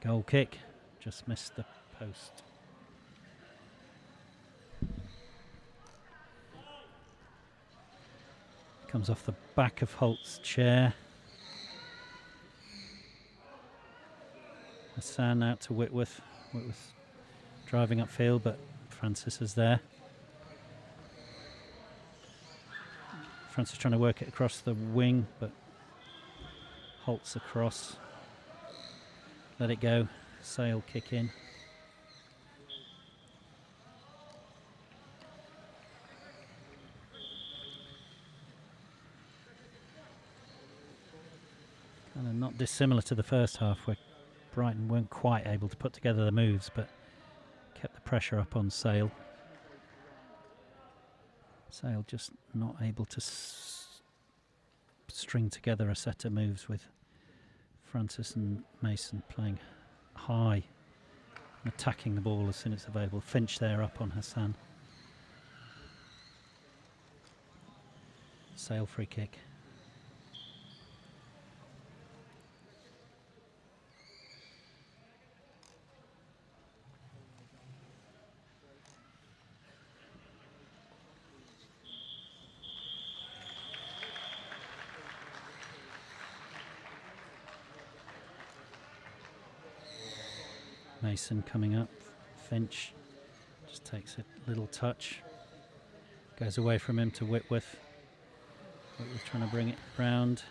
Goal kick. Just missed the post. Comes off the back of Holt's chair. Hassan out to Whitworth. Whitworth driving upfield, but Francis is there. Francis trying to work it across the wing, but Holt's across. Let it go. Sale kick in. Kind of not dissimilar to the first half, where Brighton weren't quite able to put together the moves, but kept the pressure up on Sale. Sale just not able to string together a set of moves with Francis and Mason playing high and attacking the ball as soon as it's available. Finch there up on Hassan. Sale free kick. Mason coming up. Finch just takes a little touch. Goes away from him to Whitworth. Whitworth trying to bring it round.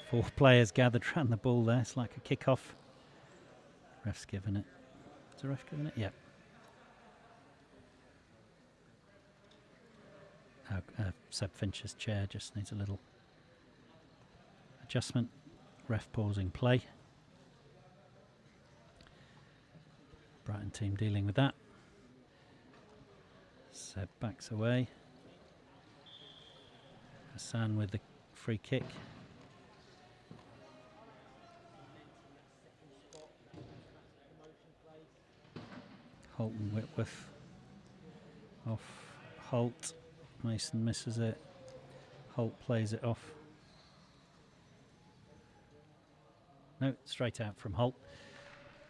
Four players gathered around the ball there. It's like a kick-off. Ref's given it. Is the ref giving it? Yeah. Seb Finch's chair just needs a little adjustment. Ref pausing play. Brighton team dealing with that. Seb backs away. Hassan with the free kick. Holt and Whitworth off. Holt. Mason misses it. Holt plays it off. No, straight out from Holt.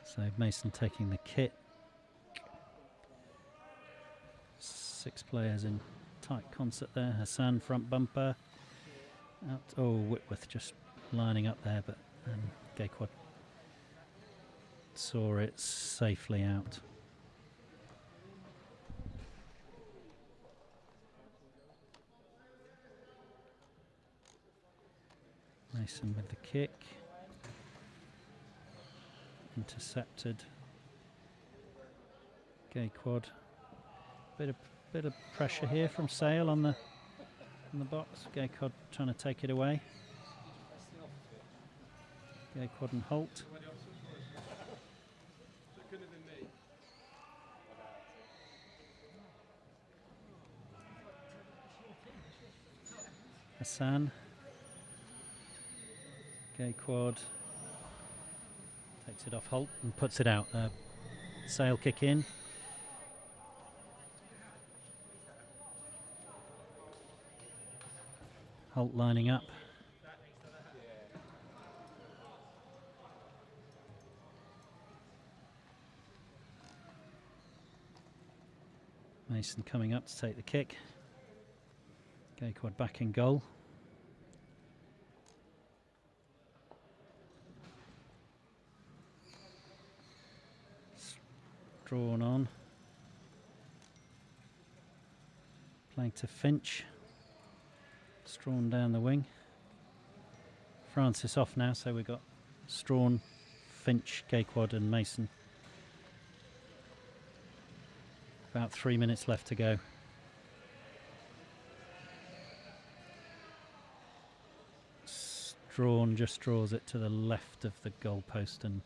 So Mason taking the kit. 6 players in tight concert there. Hassan front bumper. Out. Oh, Whitworth just lining up there, but Gayquad saw it safely out. Mason with the kick. Intercepted. Gayquad. Bit of pressure here from Sale on the box. Gayquad trying to take it away. Gayquad and Holt. Hassan. Gayquad takes it off Holt and puts it out. Sale kick in. Holt lining up. Mason coming up to take the kick. Gayquad back in goal. Drawn on. Playing to Finch. Strawn down the wing. Francis off now, so we've got Strawn, Finch, Gayquad and Mason. About 3 minutes left to go. Strawn just draws it to the left of the goal post and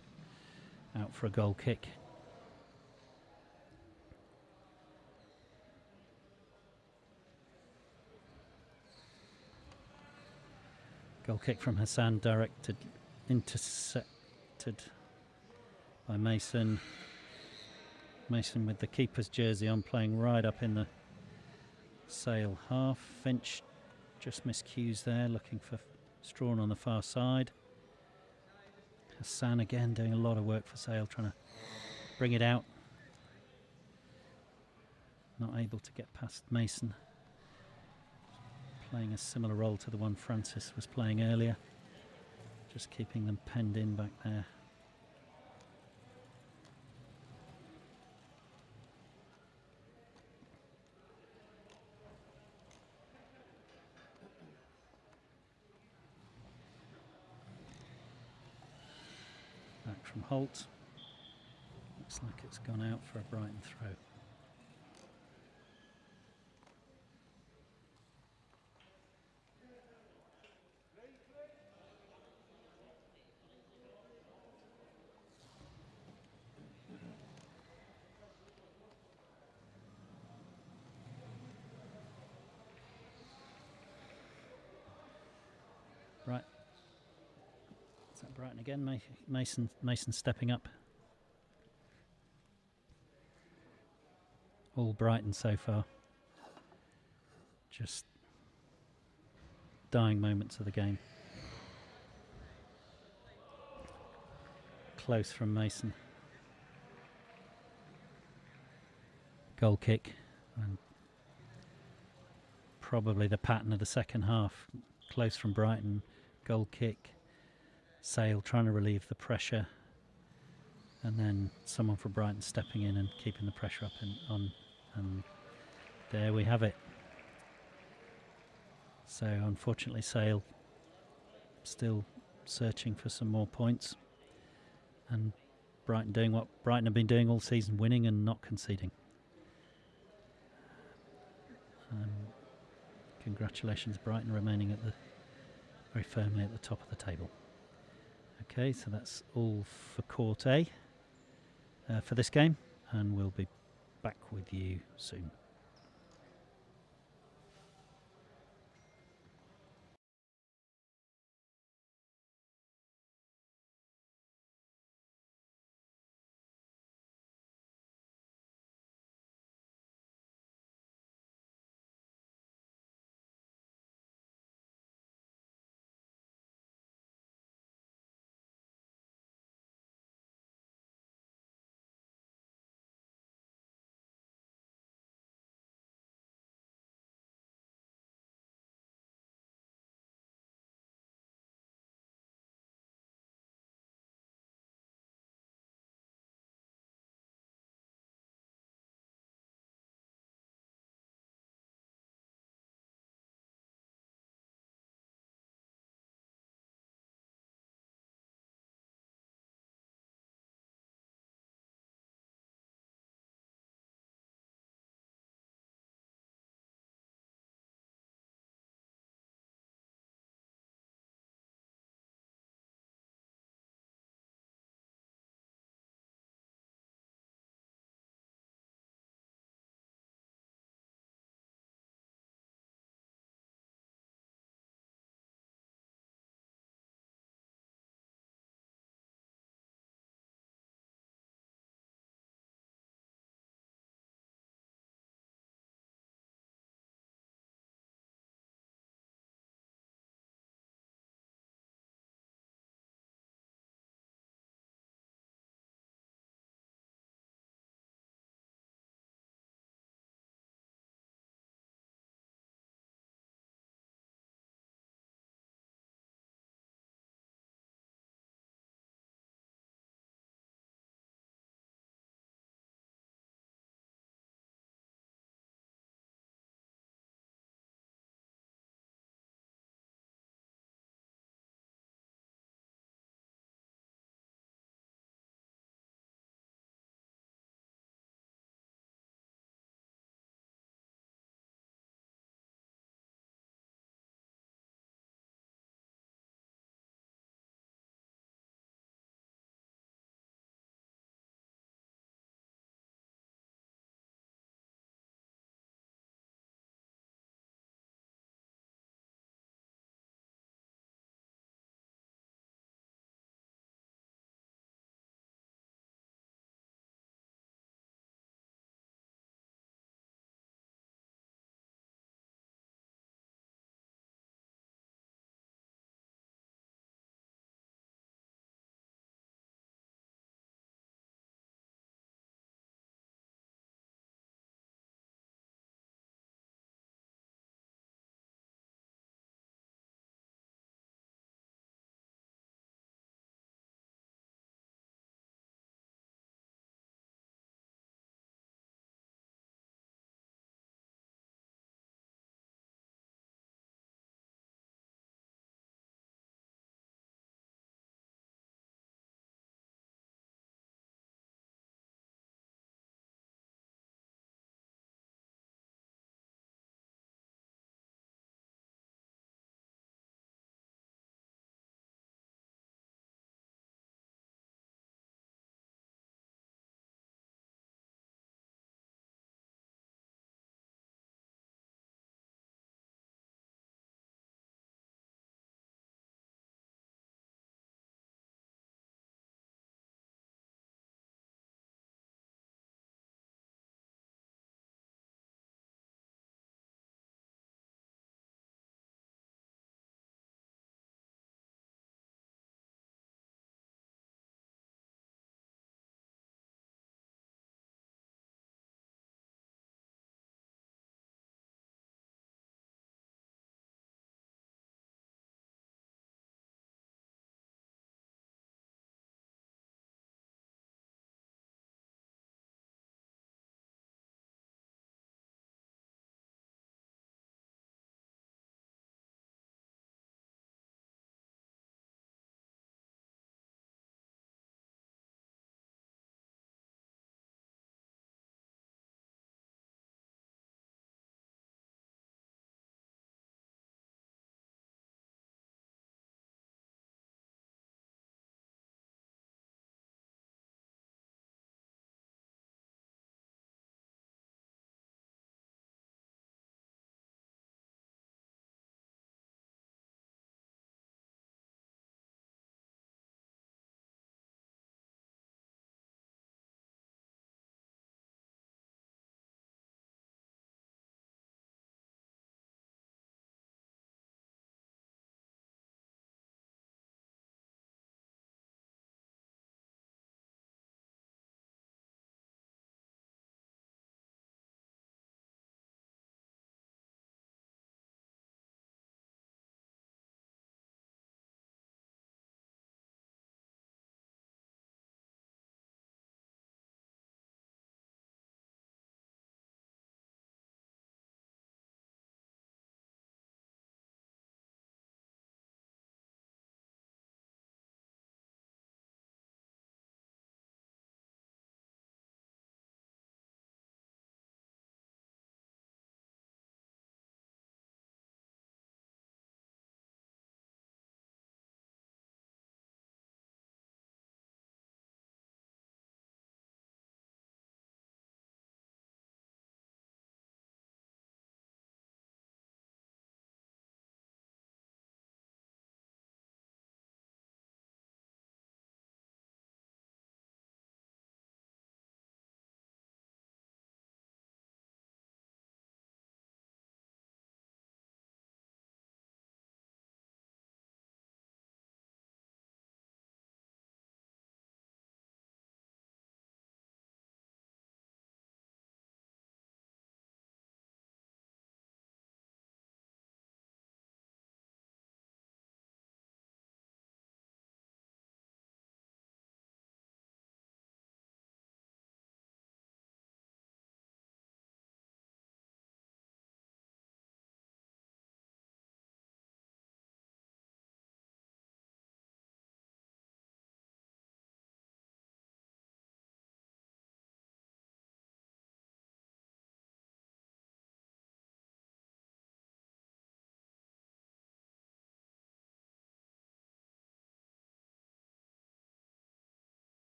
out for a goal kick. Goal kick from Hassan, directed, intercepted by Mason. Mason with the keeper's jersey on, playing right up in the Sale half. Finch just miscues there, looking for Strawn on the far side. Hassan again doing a lot of work for Sale, trying to bring it out. Not able to get past Mason. Playing a similar role to the one Francis was playing earlier. Just keeping them penned in back there. Back from Holt. Looks like it's gone out for a Brighton throw. Brighton again, Mason stepping up. All Brighton so far. Just dying moments of the game. Close from Mason. Goal kick. And probably the pattern of the second half. Close from Brighton. Goal kick. Sale trying to relieve the pressure. And then someone from Brighton stepping in and keeping the pressure up and there we have it. So unfortunately Sale still searching for some more points, and Brighton doing what Brighton have been doing all season, winning and not conceding. Congratulations Brighton, remaining at very firmly at the top of the table. Okay, so that's all for Court A for this game, and we'll be back with you soon.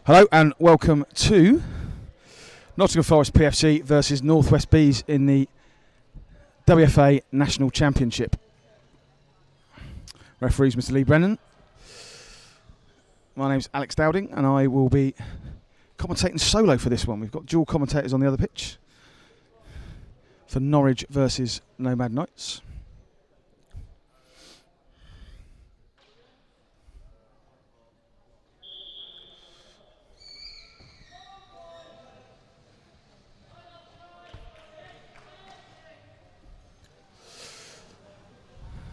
Hello and welcome to Nottingham Forest PFC versus North West Bees in the WFA National Championship. Referees Mr. Lee Brennan. My name's Alex Dowding and I will be commentating solo for this one. We've got dual commentators on the other pitch for Norwich versus Nomad Knights.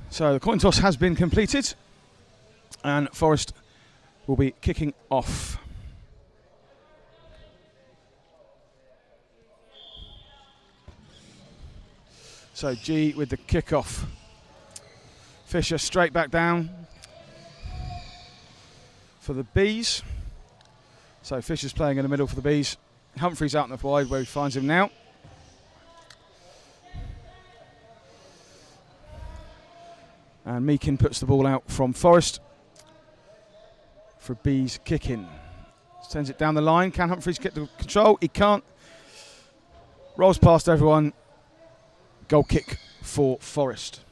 So the coin toss has been completed and Forest will be kicking off. So G with the kick-off. Fisher straight back down for the Bees. So Fisher's playing in the middle for the Bees. Humphreys out in the wide where he finds him now. And Meakin puts the ball out from Forest for Bees kick-in. Sends it down the line. Can Humphreys get the control? He can't. Rolls past everyone. Goal kick for Forest.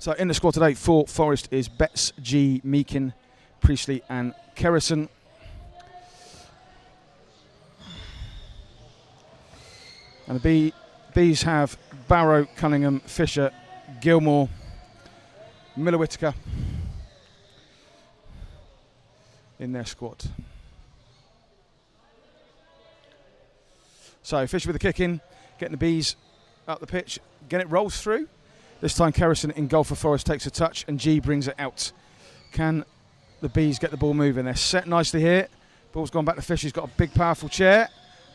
So in the squad today for Forest is Betts, G, Meakin, Priestley and Kerrison. And the Bees have Barrow, Cunningham, Fisher, Gilmore, Miller Whittaker in their squad. So Fisher with the kick in, getting the Bees up the pitch. Again, it rolls through. This time Kerrison in goal for Forest takes a touch and G brings it out. Can the Bees get the ball moving? They're set nicely here. Ball's gone back to Fisher. He's got a big, powerful chair.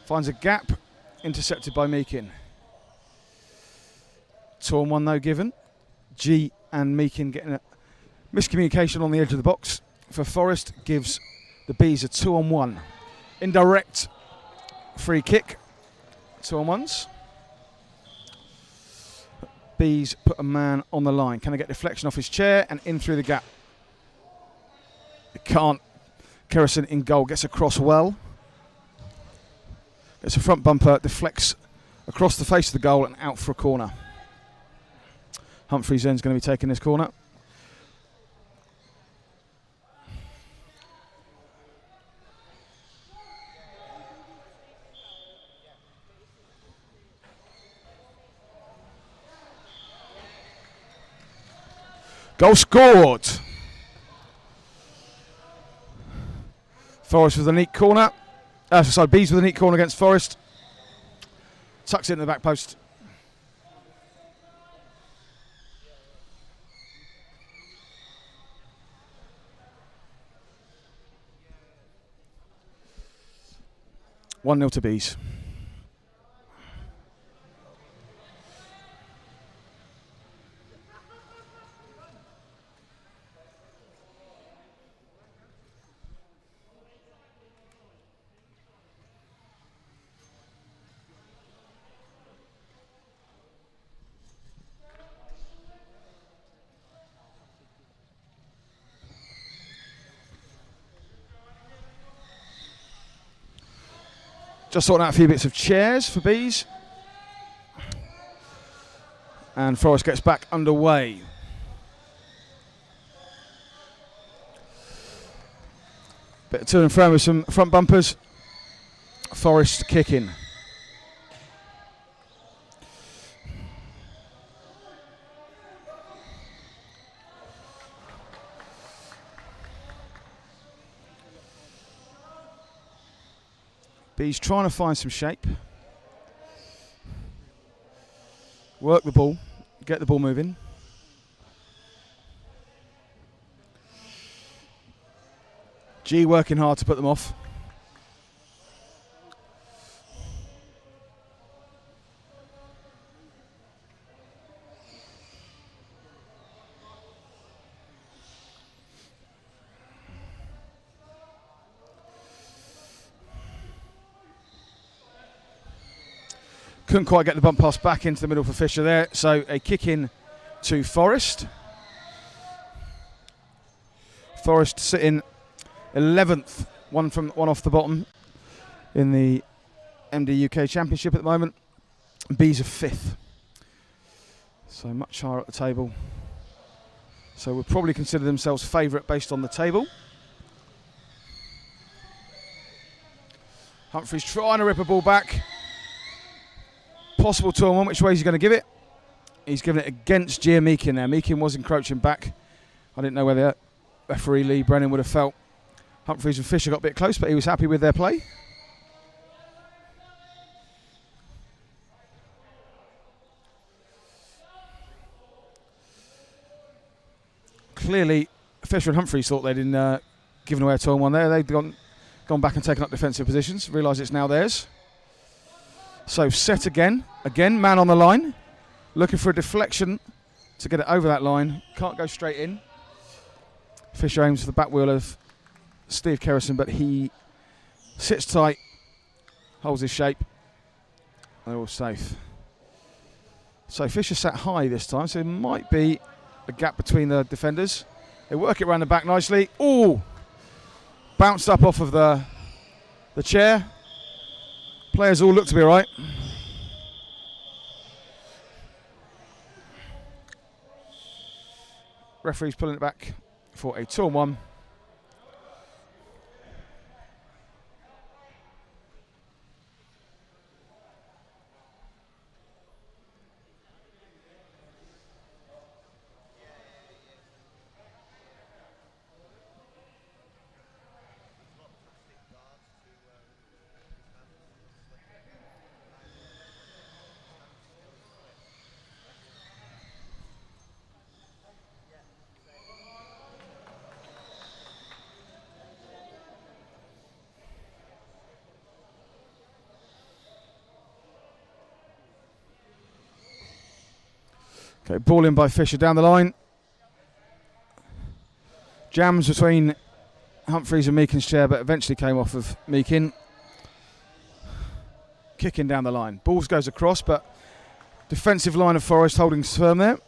Finds a gap. Intercepted by Meakin. Torn one though given. G and Meakin getting a miscommunication on the edge of the box. For Forest gives the Bees a 2-on-1. Indirect free kick. 2-on-1s. Bees put a man on the line. Can they get deflection off his chair and in through the gap? It can't. Kerrison in goal. Gets across well. Gets a front bumper. Deflects across the face of the goal and out for a corner. Humphreys then's going to be taking this corner. Goal scored. Forest with a neat corner. Bees with a neat corner against Forest. Tucks it in the back post. One 0 to Bees. Just sorting out a few bits of chairs for Bees. And Forest gets back underway. Bit of to and fro with some front bumpers. Forest kicking. Bees trying to find some shape. Work the ball. Get the ball moving. G working hard to put them off. Couldn't quite get the bump pass back into the middle for Fisher there. So a kick in to Forest. Forest sitting 11th, one off the bottom in the MD UK Championship at the moment. Bees are 5th. So much higher at the table. So we'll probably consider themselves favourite based on the table. Humphreys trying to rip a ball back. Possible 2-on-1, which way is he going to give it? He's given it against Gia Meakin there. Meakin was encroaching back. I didn't know whether referee Lee Brennan would have felt Humphreys and Fisher got a bit close, but he was happy with their play. Clearly, Fisher and Humphreys thought they'd given away a 2-on-1 there. They'd gone back and taken up defensive positions, realise it's now theirs. So set again, man on the line, looking for a deflection to get it over that line. Can't go straight in. Fisher aims for the back wheel of Steve Kerrison, but he sits tight, holds his shape. They're all safe. So Fisher sat high this time, so there might be a gap between the defenders. They work it around the back nicely. Ooh! Bounced up off of the chair. Players all look to be all right. Referee's pulling it back for a 2-on-1. Okay, ball in by Fisher down the line. Jams between Humphreys and Meakin's chair, but eventually came off of Meakin. Kicking down the line. Balls goes across, but defensive line of Forest holding firm there.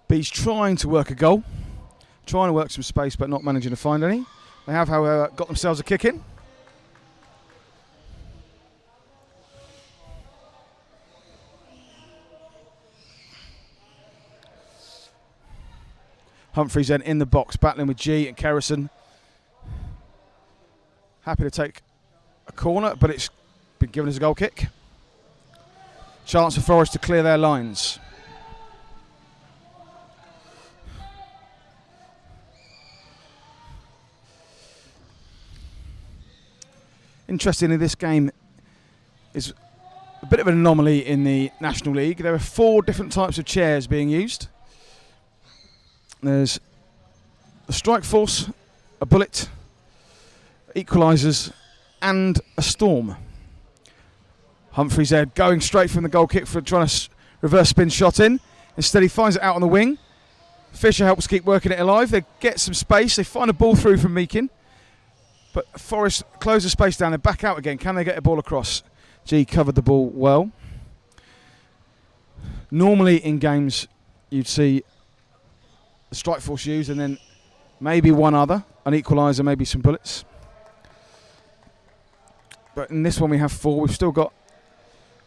Bees trying to work a goal, trying to work some space, but not managing to find any. They have, however, got themselves a kick in. Humphreys then in the box, battling with G and Kerrison. Happy to take a corner, but it's been given as a goal kick. Chance for Forest to clear their lines. Interestingly, this game is a bit of an anomaly in the National League. There are 4 different types of chairs being used. There's a strike force, a bullet, equalisers, and a storm. Humphreys there going straight from the goal kick for trying to reverse spin shot in. Instead, he finds it out on the wing. Fisher helps keep working it alive. They get some space. They find a ball through from Meakin. But Forest close the space down. They back out again. Can they get a ball across? G covered the ball well. Normally in games, you'd see the strike force used and then maybe one other, an equaliser, maybe some bullets. But in this one we have 4. We've still got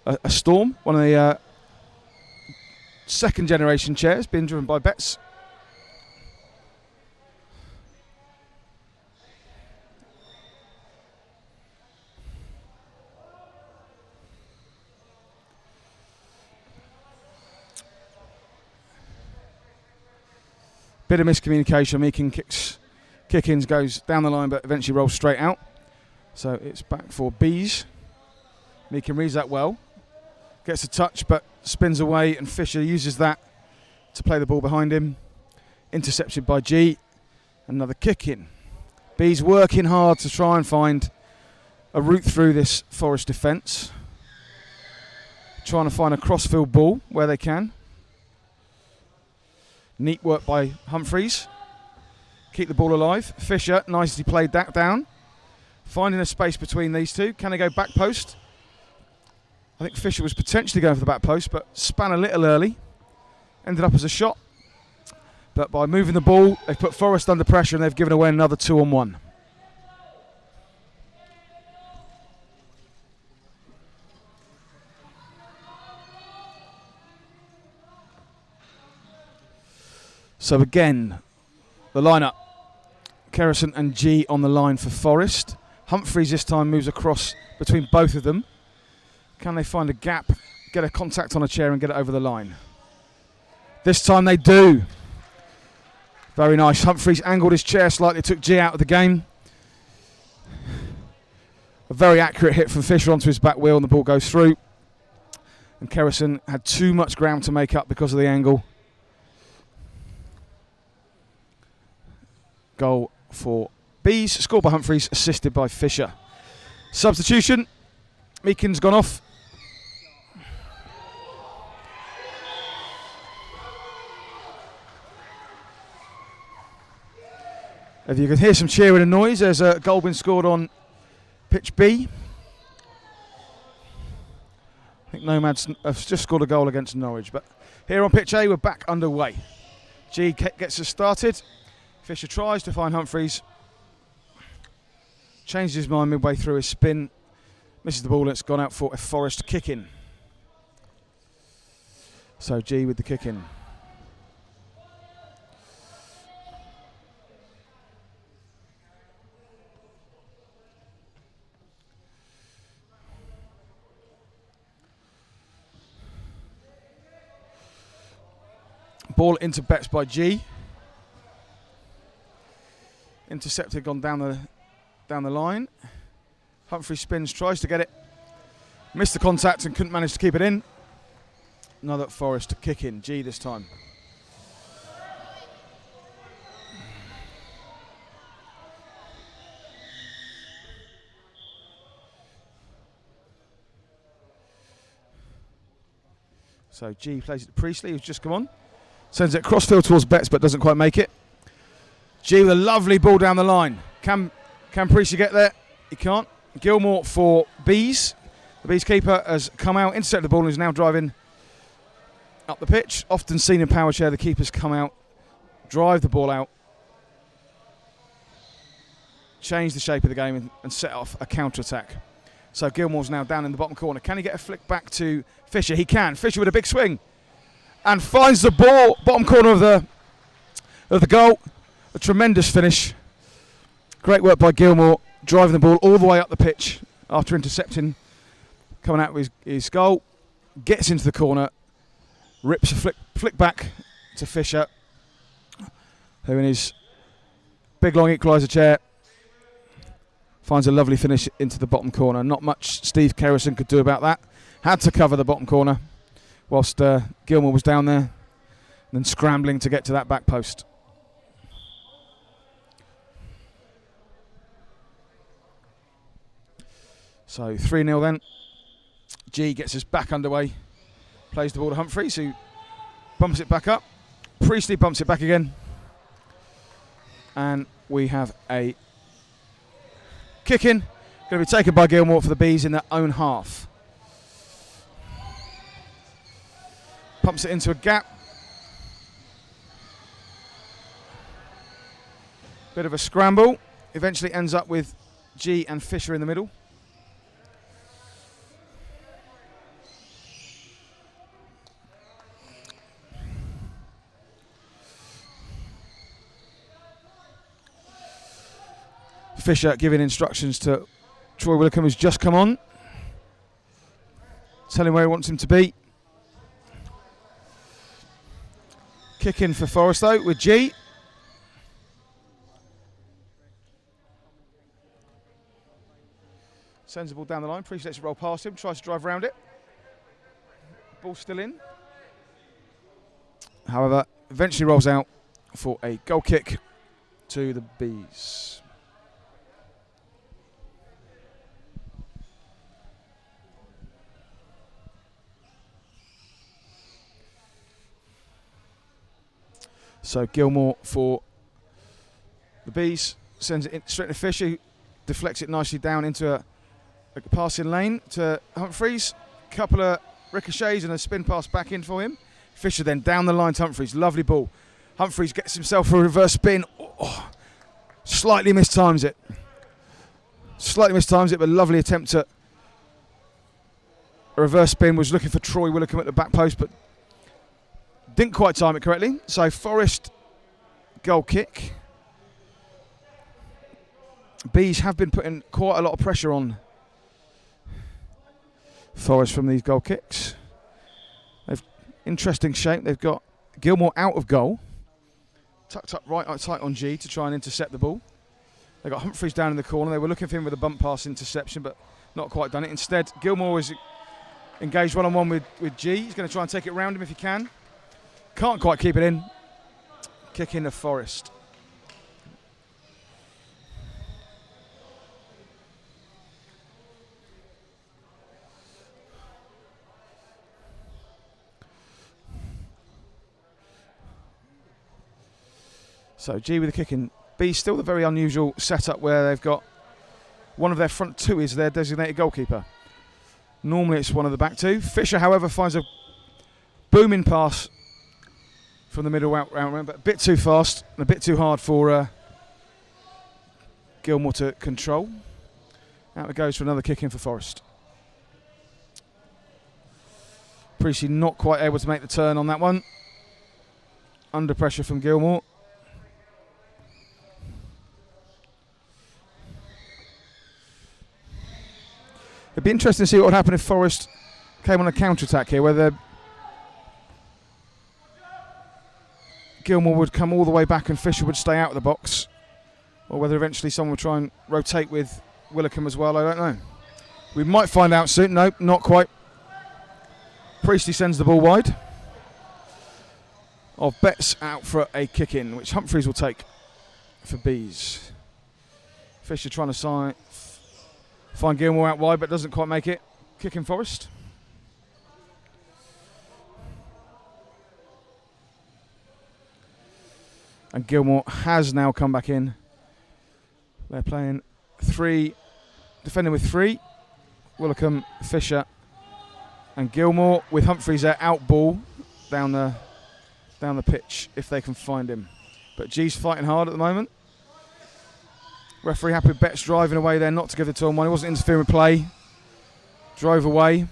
a storm, one of the second generation chairs being driven by Betts. Bit of miscommunication. Meakin kick-ins goes down the line but eventually rolls straight out. So it's back for Bees. Meakin reads that well. Gets a touch but spins away, and Fisher uses that to play the ball behind him. Intercepted by G. Another kick in. Bees working hard to try and find a route through this Forest defence. Trying to find a crossfield ball where they can. Neat work by Humphreys. Keep the ball alive. Fisher nicely played that down. Finding a space between these two. Can they go back post? I think Fisher was potentially going for the back post, but span a little early. Ended up as a shot. But by moving the ball, they've put Forest under pressure and they've given away another 2-on-1. So again, the lineup. Kerrison and G on the line for Forest. Humphreys this time moves across between both of them. Can they find a gap, get a contact on a chair and get it over the line? This time they do. Very nice. Humphreys angled his chair slightly, took G out of the game. A very accurate hit from Fisher onto his back wheel and the ball goes through. And Kerrison had too much ground to make up because of the angle. Goal for Bees, scored by Humphreys, assisted by Fisher. Substitution, Meakin's gone off. If you can hear some cheering and noise, there's a goal been scored on pitch B. I think Nomads have just scored a goal against Norwich, but here on pitch A we're back underway. G gets us started. Fisher tries to find Humphreys. Changes his mind midway through his spin. Misses the ball and it's gone out for a Forest kick-in. So G with the kick-in. Ball into Betts by G. Intercepted, gone down the line. Humphrey spins, tries to get it. Missed the contact and couldn't manage to keep it in. Another Forest kick in. G this time. So G plays it to Priestley, who's just come on. Sends it crossfield towards Betts, but doesn't quite make it. G with a lovely ball down the line. Can Priestley get there? He can't. Gilmore for Bees. The Bees keeper has come out, intercepted the ball, and is now driving up the pitch. Often seen in power chair, the keepers come out, drive the ball out, change the shape of the game and set off a counter-attack. So Gilmore's now down in the bottom corner. Can he get a flick back to Fisher? He can. Fisher with a big swing and finds the ball, bottom corner of the goal. A tremendous finish. Great work by Gilmore, driving the ball all the way up the pitch after intercepting, coming out with his goal. Gets into the corner, rips a flick back to Fisher, who in his big long equaliser chair finds a lovely finish into the bottom corner. Not much Steve Kerrison could do about that. Had to cover the bottom corner whilst Gilmore was down there and then scrambling to get to that back post. So 3-0 then. G gets us back underway. Plays the ball to Humphreys, who bumps it back up. Priestley bumps it back again. And we have a kick in. Going to be taken by Gilmore for the Bees in their own half. Pumps it into a gap. Bit of a scramble. Eventually ends up with G and Fisher in the middle. Fisher giving instructions to Troy Willicombe, who's just come on. Telling where he wants him to be. Kick in for Forest though with G. Sends the ball down the line. Priest lets it roll past him. Tries to drive around it. Ball still in. However, eventually rolls out for a goal kick to the Bees. So Gilmore for the Bees sends it straight to Fisher, who deflects it nicely down into a passing lane to Humphreys. Couple of ricochets and a spin pass back in for him. Fisher then down the line to Humphreys. Lovely ball. Humphreys gets himself a reverse spin. Oh, slightly mistimes it. But lovely attempt at a reverse spin. Was looking for Troy Willicombe at the back post, but didn't quite time it correctly. So Forest goal kick. Bees have been putting quite a lot of pressure on Forest from these goal kicks. They've interesting shape. They've got Gilmore out of goal, tucked up right tight on G to try and intercept the ball. They've got Humphreys down in the corner. They were looking for him with a bump pass interception, but not quite done it. Instead, Gilmore is engaged one-on-one with G. He's going to try and take it round him if he can. Can't quite keep it in. Kick in the Forest. So G with the kick in. B still the very unusual setup where they've got one of their front two is their designated goalkeeper. Normally it's one of the back two. Fisher, however, finds a booming pass from the middle out round, but a bit too fast and a bit too hard for Gilmore to control. Out it goes for another kick in for Forest. Preachy not quite able to make the turn on that one. Under pressure from Gilmore. It'd be interesting to see what would happen if Forest came on a counter-attack here, whether Gilmore would come all the way back and Fisher would stay out of the box, or whether eventually someone would try and rotate with Willicombe as well. I don't know. We might find out soon. Nope, not quite. Priestley sends the ball wide. Of Betts out for a kick-in, which Humphreys will take for Bees. Fisher trying to find Gilmore out wide, but doesn't quite make it. Kick in Forest. And Gilmore has now come back in. They're playing three, defending with three. Willicombe, Fisher, and Gilmore, with Humphreys there out ball down the pitch if they can find him. But G's fighting hard at the moment. Referee happy with Betts driving away there, not to give the 2-on-1. He wasn't interfering with play. Drove away.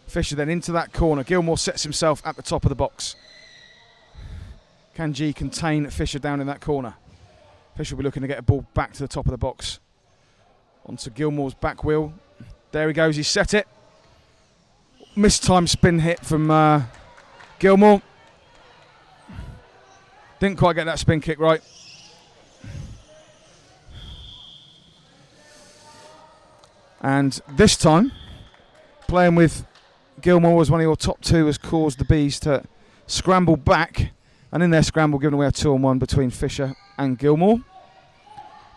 Fisher then into that corner. Gilmore sets himself at the top of the box. Can G contain Fisher down in that corner? Fisher will be looking to get a ball back to the top of the box. Onto Gilmore's back wheel. There he goes, he set it. Mistimed spin hit from Gilmore. Didn't quite get that spin kick right. And this time, playing with Gilmore as one of your top two has caused the Bees to scramble back. And in their scramble, giving away a 2-on-1 between Fisher and Gilmore.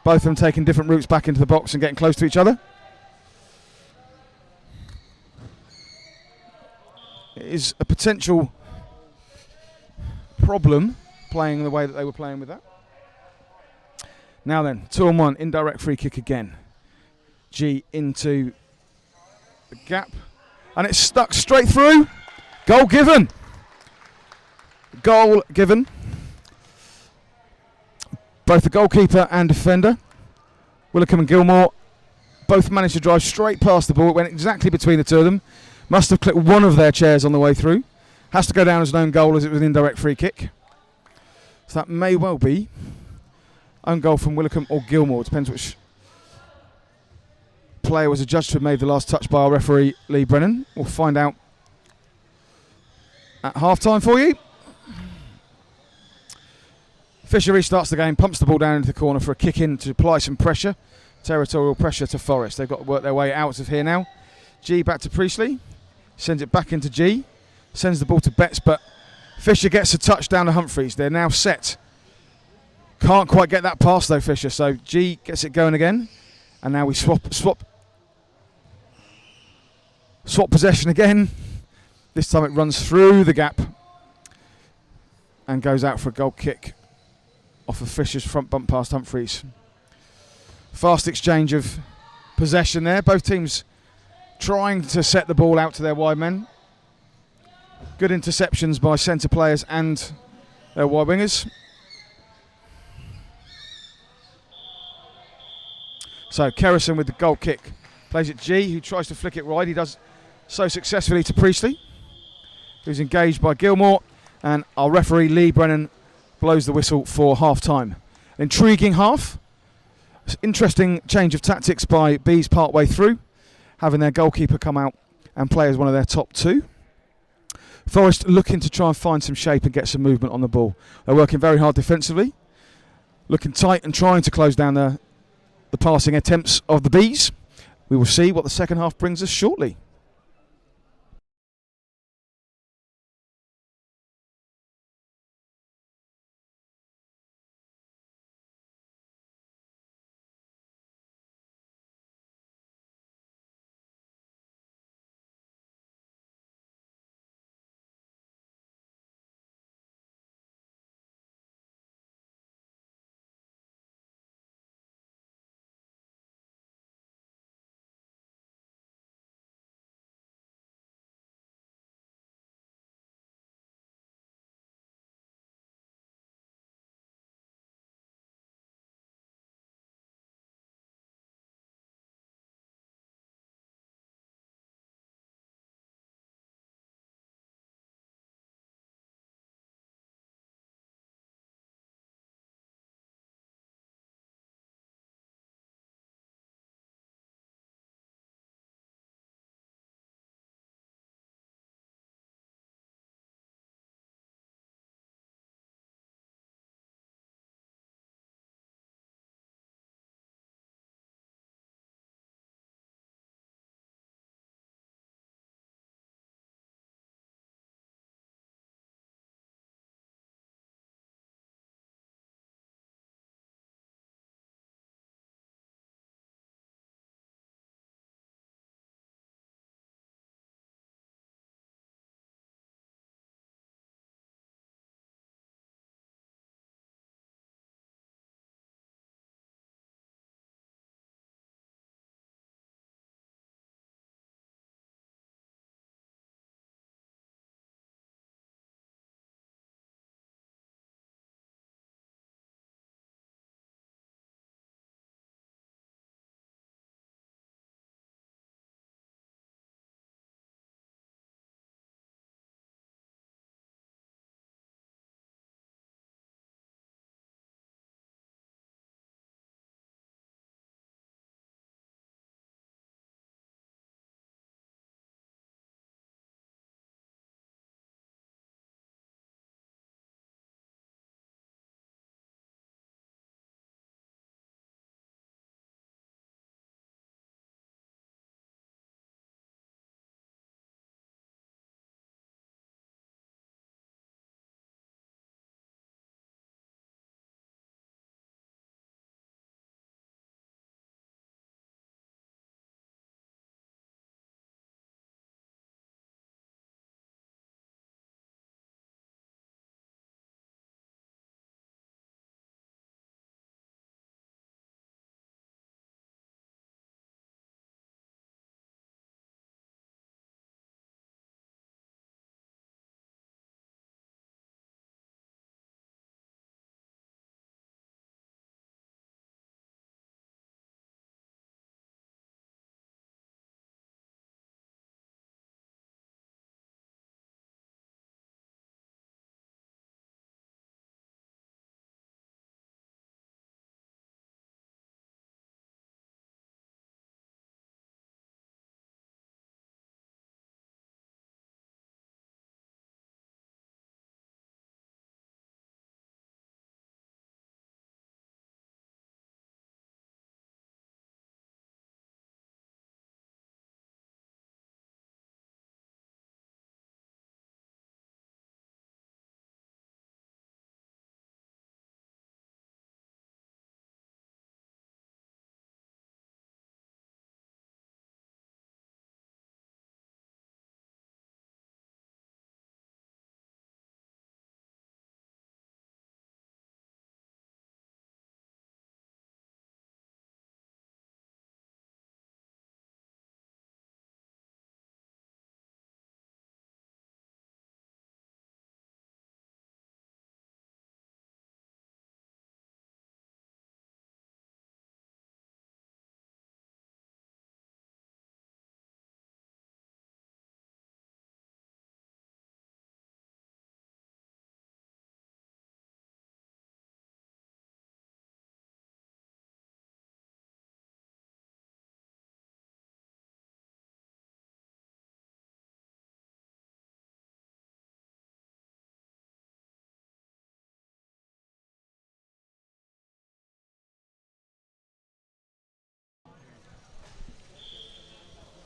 Both of them taking different routes back into the box and getting close to each other. It is a potential problem playing the way that they were playing with that. Now then, 2-on-1, indirect free kick again. G into the gap. And it's stuck straight through. Goal given. Goal given. Both the goalkeeper and defender, Willicombe and Gilmore, both managed to drive straight past the ball. It went exactly between the two of them. Must have clipped one of their chairs on the way through. Has to go down as an own goal as it was an indirect free kick. So that may well be own goal from Willicombe or Gilmore. Depends which player was adjudged to have made the last touch by our referee, Lee Brennan. We'll find out at half-time for you. Fisher restarts the game, pumps the ball down into the corner for a kick-in to apply some pressure territorial pressure to Forest. They've got to work their way out of here now. G back to Priestley. Sends it back into G. Sends the ball to Betts, but Fisher gets a touch down to Humphreys. They're now set. Can't quite get that pass though, Fisher. So G gets it going again. And now we swap possession again. This time it runs through the gap and goes out for a goal kick off of Fisher's front bump past Humphreys. Fast exchange of possession there. Both teams trying to set the ball out to their wide men. Good interceptions by centre players and their wide wingers. So Kerrison with the goal kick. Plays it G, who tries to flick it right. He does so successfully to Priestley, who's engaged by Gilmore. And our referee, Lee Brennan, blows the whistle for half-time. Intriguing half. Interesting change of tactics by Bees part way through, having their goalkeeper come out and play as one of their top two. Forest looking to try and find some shape and get some movement on the ball. They're working very hard defensively, looking tight and trying to close down the passing attempts of the Bees. We will see what the second half brings us shortly.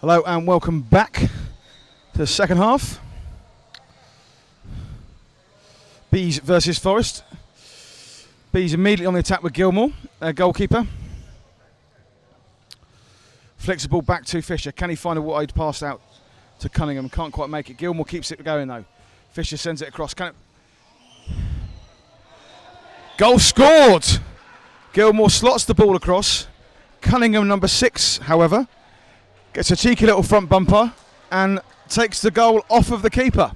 Hello and welcome back to the second half. Bees versus Forest. Bees immediately on the attack with Gilmore, their goalkeeper. Flicks the ball back to Fisher. Can he find a wide pass out to Cunningham? Can't quite make it. Gilmore keeps it going though. Fisher sends it across. Goal scored! Gilmore slots the ball across. Cunningham, number 6, however, gets a cheeky little front bumper and takes the goal off of the keeper.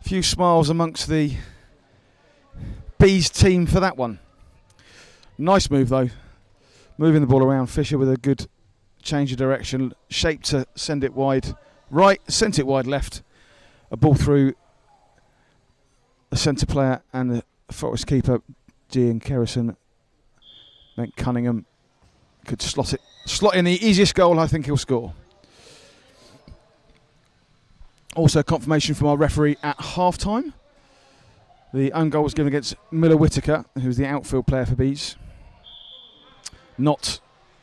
A few smiles amongst the Bees team for that one. Nice move though. Moving the ball around. Fisher with a good change of direction. Shape to send it wide right, sent it wide left. A ball through the centre player and the Forest keeper, G and Kerrison. Meant Cunningham could slot in the easiest goal I think he'll score. Also confirmation from our referee at half time. The own goal was given against Miller Whittaker, who's the outfield player for Bees. Not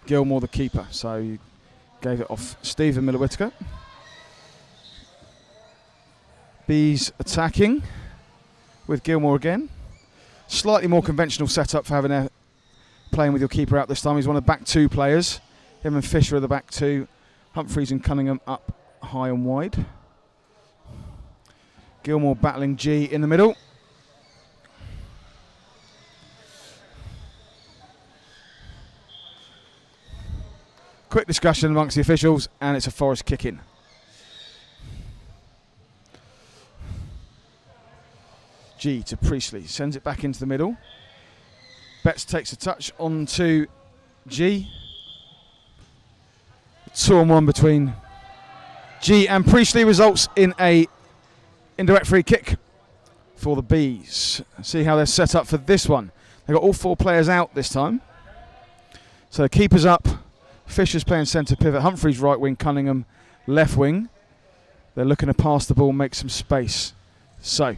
Gilmore, the keeper. So he gave it off Stephen Miller Whittaker. Bees attacking with Gilmore again. Slightly more conventional setup for having playing with your keeper out this time. He's one of the back 2 players. Him and Fisher are the back 2. Humphreys and Cunningham up high and wide. Gilmore battling G in the middle. Quick discussion amongst the officials and it's a Forest kick-in. G to Priestley, sends it back into the middle. Betts takes a touch onto G. 2-on-1 between G and Priestley results in a indirect free kick for the Bees. See how they're set up for this one. They've got all 4 players out this time. So the keeper's up. Fisher's playing centre pivot. Humphreys right wing, Cunningham left wing. They're looking to pass the ball, make some space. So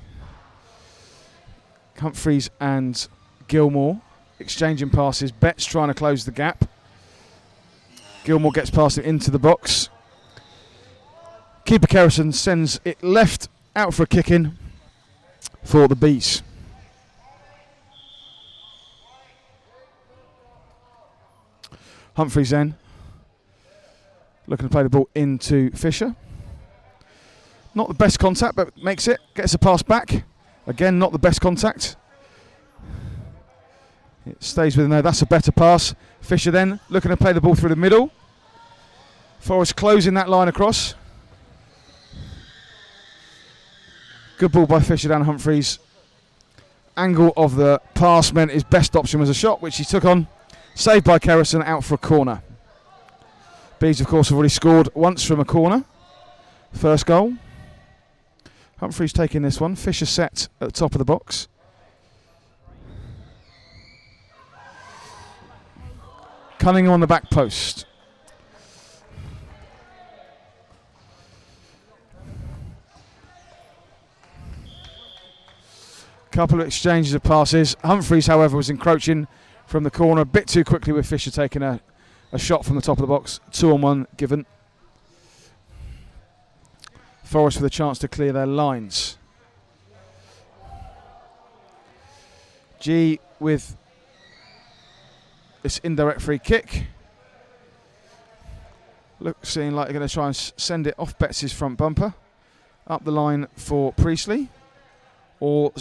Humphreys and Gilmore exchanging passes. Betts trying to close the gap. Gilmore gets past it into the box. Keeper Kerrison sends it left out for a kick-in for the Bees. Humphreys then looking to play the ball into Fisher. Not the best contact, but makes it. Gets a pass back. Again, not the best contact. It stays within there. That's a better pass. Fisher then looking to play the ball through the middle. Forrest closing that line across. Good ball by Fisher down Humphreys. Angle of the pass meant his best option was a shot, which he took on. Saved by Kerrison, out for a corner. Bees, of course, have already scored once from a corner. First goal. Humphreys taking this one. Fisher set at the top of the box. Cunningham on the back post. Couple of exchanges of passes. Humphreys, however, was encroaching from the corner a bit too quickly with Fisher taking a shot from the top of the box. 2-on-1 given. Forest with a chance to clear their lines. G with this indirect free kick. Seeming like they're going to try and send it off Betts' front bumper. Up the line for Priestley. Or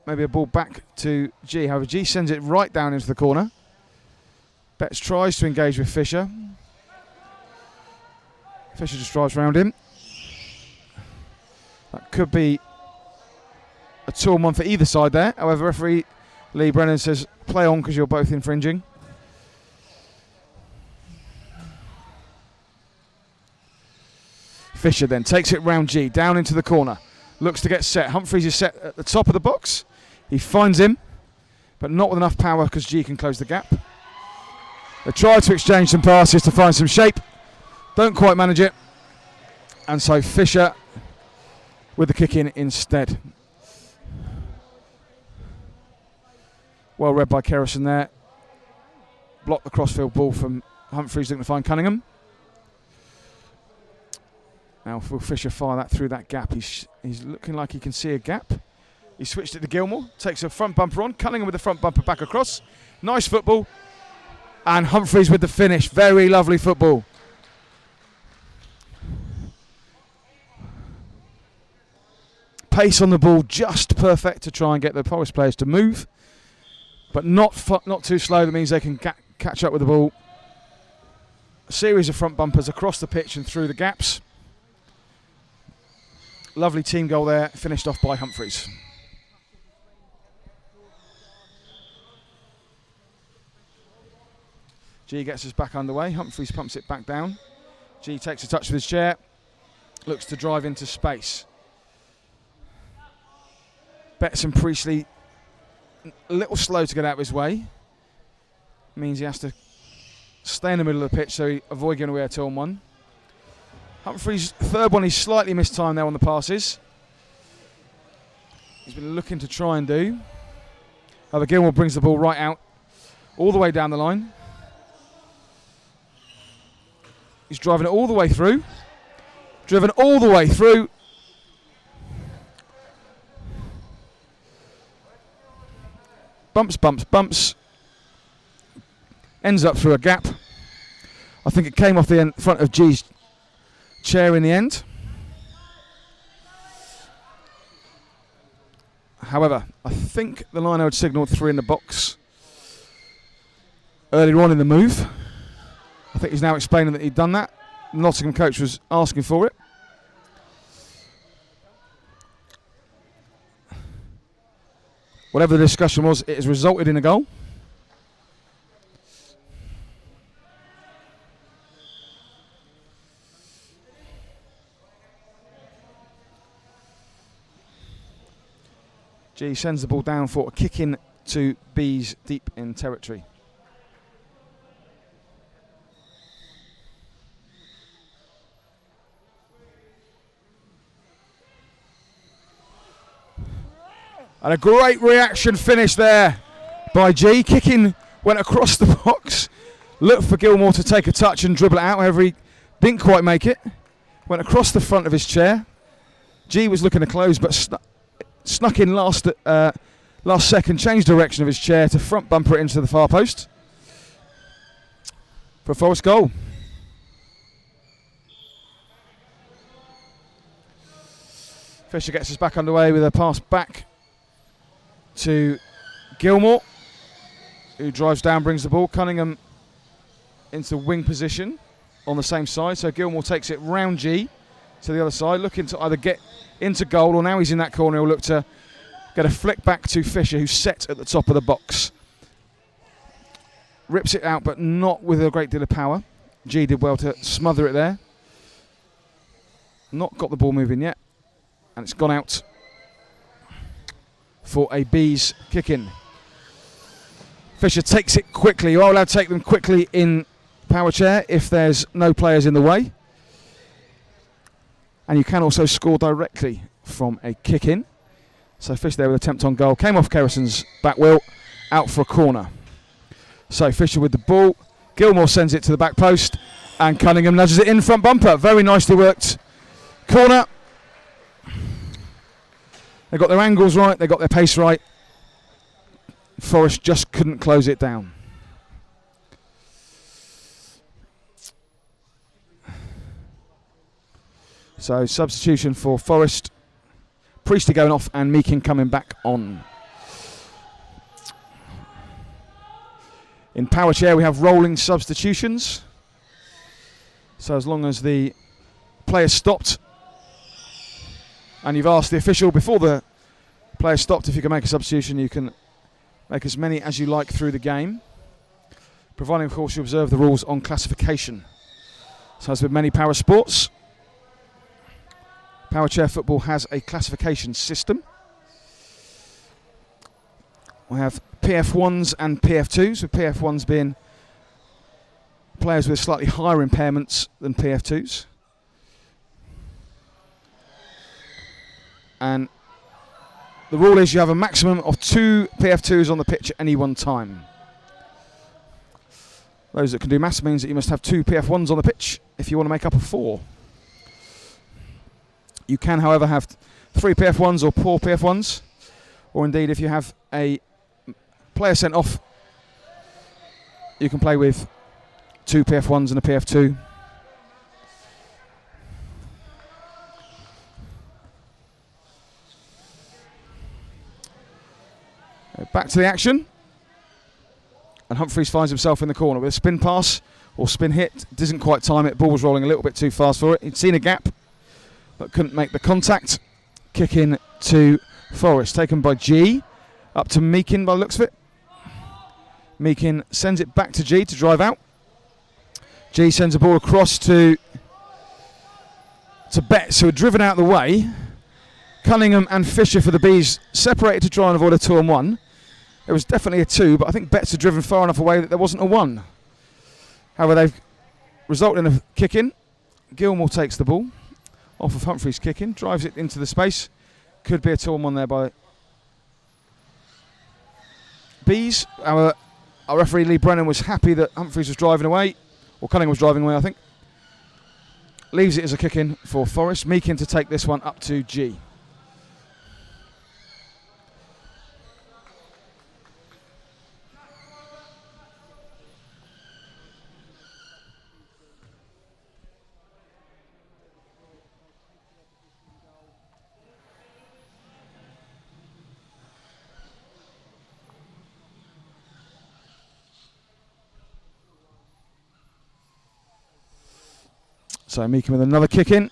maybe a ball back to G. However, G sends it right down into the corner. Betts tries to engage with Fisher. Fisher just drives around him. That could be a 2-on-1 for either side there. However, referee Lee Brennan says play on because you're both infringing. Fisher then takes it round G, down into the corner. Looks to get set. Humphreys is set at the top of the box. He finds him, but not with enough power because G can close the gap. They try to exchange some passes to find some shape. Don't quite manage it. And so Fisher with the kick in instead. Well read by Kerrison there. Blocked the crossfield ball from Humphreys, looking to find Cunningham. Now will Fisher fire that through that gap? He's looking like he can see a gap. He switched it to Gilmore, takes a front bumper on, Cunningham with the front bumper back across. Nice football. And Humphreys with the finish. Very lovely football. Pace on the ball, just perfect to try and get the Forest players to move. But not too slow. That means they can catch up with the ball. A series of front bumpers across the pitch and through the gaps. Lovely team goal there, finished off by Humphreys. G gets us back underway. Humphreys pumps it back down. G takes a touch with his chair. Looks to drive into space. Betts and Priestley a little slow to get out of his way. Means he has to stay in the middle of the pitch so he avoid getting away at 2-on-1. Humphreys' third one, he's slightly missed time there on the passes. He's been looking to try and do. However, Gilmore brings the ball right out, all the way down the line. He's driving it all the way through. Driven all the way through. Bumps, bumps, bumps. Ends up through a gap. I think it came off the front of G's chair in the end. However, I think the liner had signalled 3 in the box earlier on in the move. I think he's now explaining that he'd done that. The Nottingham coach was asking for it. Whatever the discussion was, it has resulted in a goal. G sends the ball down for a kick in to B's deep in territory. And a great reaction finish there by G. Kicking went across the box. Looked for Gilmore to take a touch and dribble it out. However, he didn't quite make it. Went across the front of his chair. G was looking to close, but snuck in last second. Changed direction of his chair to front bumper it into the far post. For a Forest goal. Fisher gets us back underway with a pass back to Gilmore, who drives down, brings the ball. Cunningham into wing position on the same side, so Gilmore takes it round G to the other side, looking to either get into goal, or now he's in that corner, he'll look to get a flick back to Fisher, who's set at the top of the box. Rips it out, but not with a great deal of power. G did well to smother it there. Not got the ball moving yet, and it's gone out for a B's kick-in. Fisher takes it quickly. You are allowed to take them quickly in power chair if there's no players in the way. And you can also score directly from a kick-in. So Fisher there with an attempt on goal. Came off Kerrison's back wheel, out for a corner. So Fisher with the ball. Gilmore sends it to the back post, and Cunningham nudges it in front bumper. Very nicely worked corner. They got their angles right, they got their pace right. Forest just couldn't close it down. So substitution for Forest. Priestley going off and Meakin coming back on. In power chair we have rolling substitutions. So as long as the player stopped, and you've asked the official before the player stopped if you can make a substitution, you can make as many as you like through the game, providing of course you observe the rules on classification. So as with many power sports, power chair football has a classification system. We have PF1s and PF2s, with PF1s being players with slightly higher impairments than PF2s. And the rule is you have a maximum of 2 PF2s on the pitch at any one time. Those that can do maths means that you must have 2 PF1s on the pitch if you want to make up a 4. You can, however, have 3 PF1s or 4 PF1s, or indeed if you have a player sent off, you can play with 2 PF1s and a PF2. Back to the action, and Humphreys finds himself in the corner with a spin pass or spin hit. Doesn't quite time it. Ball was rolling a little bit too fast for it. He'd seen a gap but couldn't make the contact. Kick in to Forest, taken by G, up to Meakin by the looks of it. Meakin sends it back to G to drive out. G sends the ball across to Betts, who are driven out of the way. Cunningham and Fisher for the Bees separated to try and avoid a 2-on-1. There was definitely a 2, but I think Betts had driven far enough away that there wasn't a 1. However, they've resulted in a kick-in. Gilmore takes the ball off of Humphreys' kick-in, drives it into the space. Could be a 2-on-1 there by Bees. Our referee Lee Brennan was happy that Humphreys was driving away, or Cunningham was driving away, I think. Leaves it as a kick-in for Forest. Meakin to take this one up to G. So Meakin with another kick in,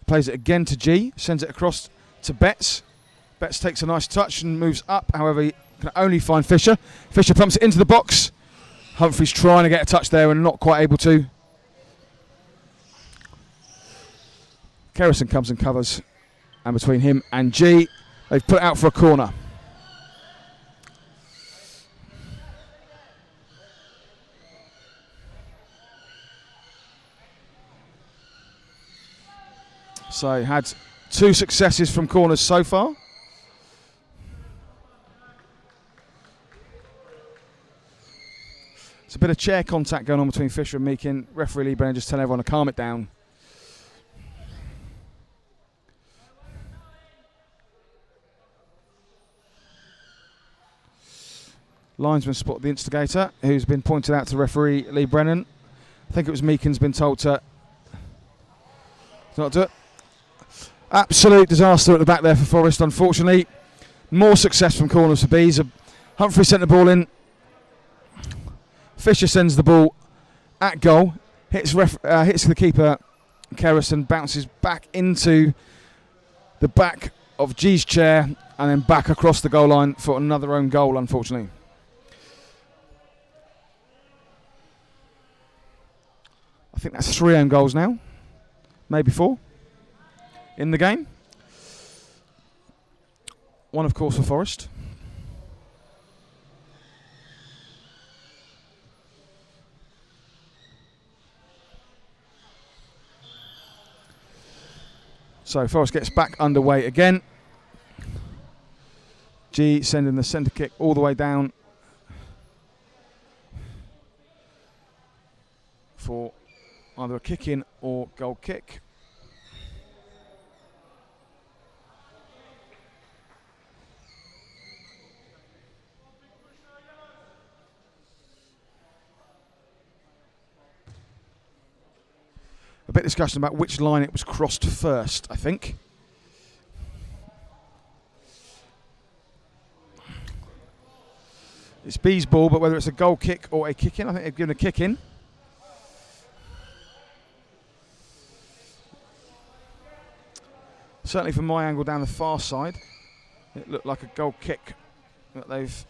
plays it again to G, sends it across to Betts. Betts takes a nice touch and moves up, however he can only find Fisher. Fisher pumps it into the box. Humphreys trying to get a touch there and not quite able to. Kerrison comes and covers, and between him and G, they've put it out for a corner. So had 2 successes from corners so far. It's a bit of chair contact going on between Fisher and Meakin. Referee Lee Brennan just telling everyone to calm it down. Linesman spotted the instigator, who's been pointed out to referee Lee Brennan. I think it was Meakin's been told to not do it. Absolute disaster at the back there for Forest, unfortunately. More success from corners for Bees. Humphrey sent the ball in. Fisher sends the ball at goal. Hits the keeper, Kerrison, bounces back into the back of G's chair and then back across the goal line for another own goal, unfortunately. I think that's 3 own goals now. Maybe 4. In the game. 1, of course, for Forest. So Forest gets back underway again. G sending the centre kick all the way down for either a kick in or goal kick. A bit of discussion about which line it was crossed first, I think. It's B's ball, but whether it's a goal kick or a kick in, I think they've given a kick in. Certainly from my angle down the far side, it looked like a goal kick, but they've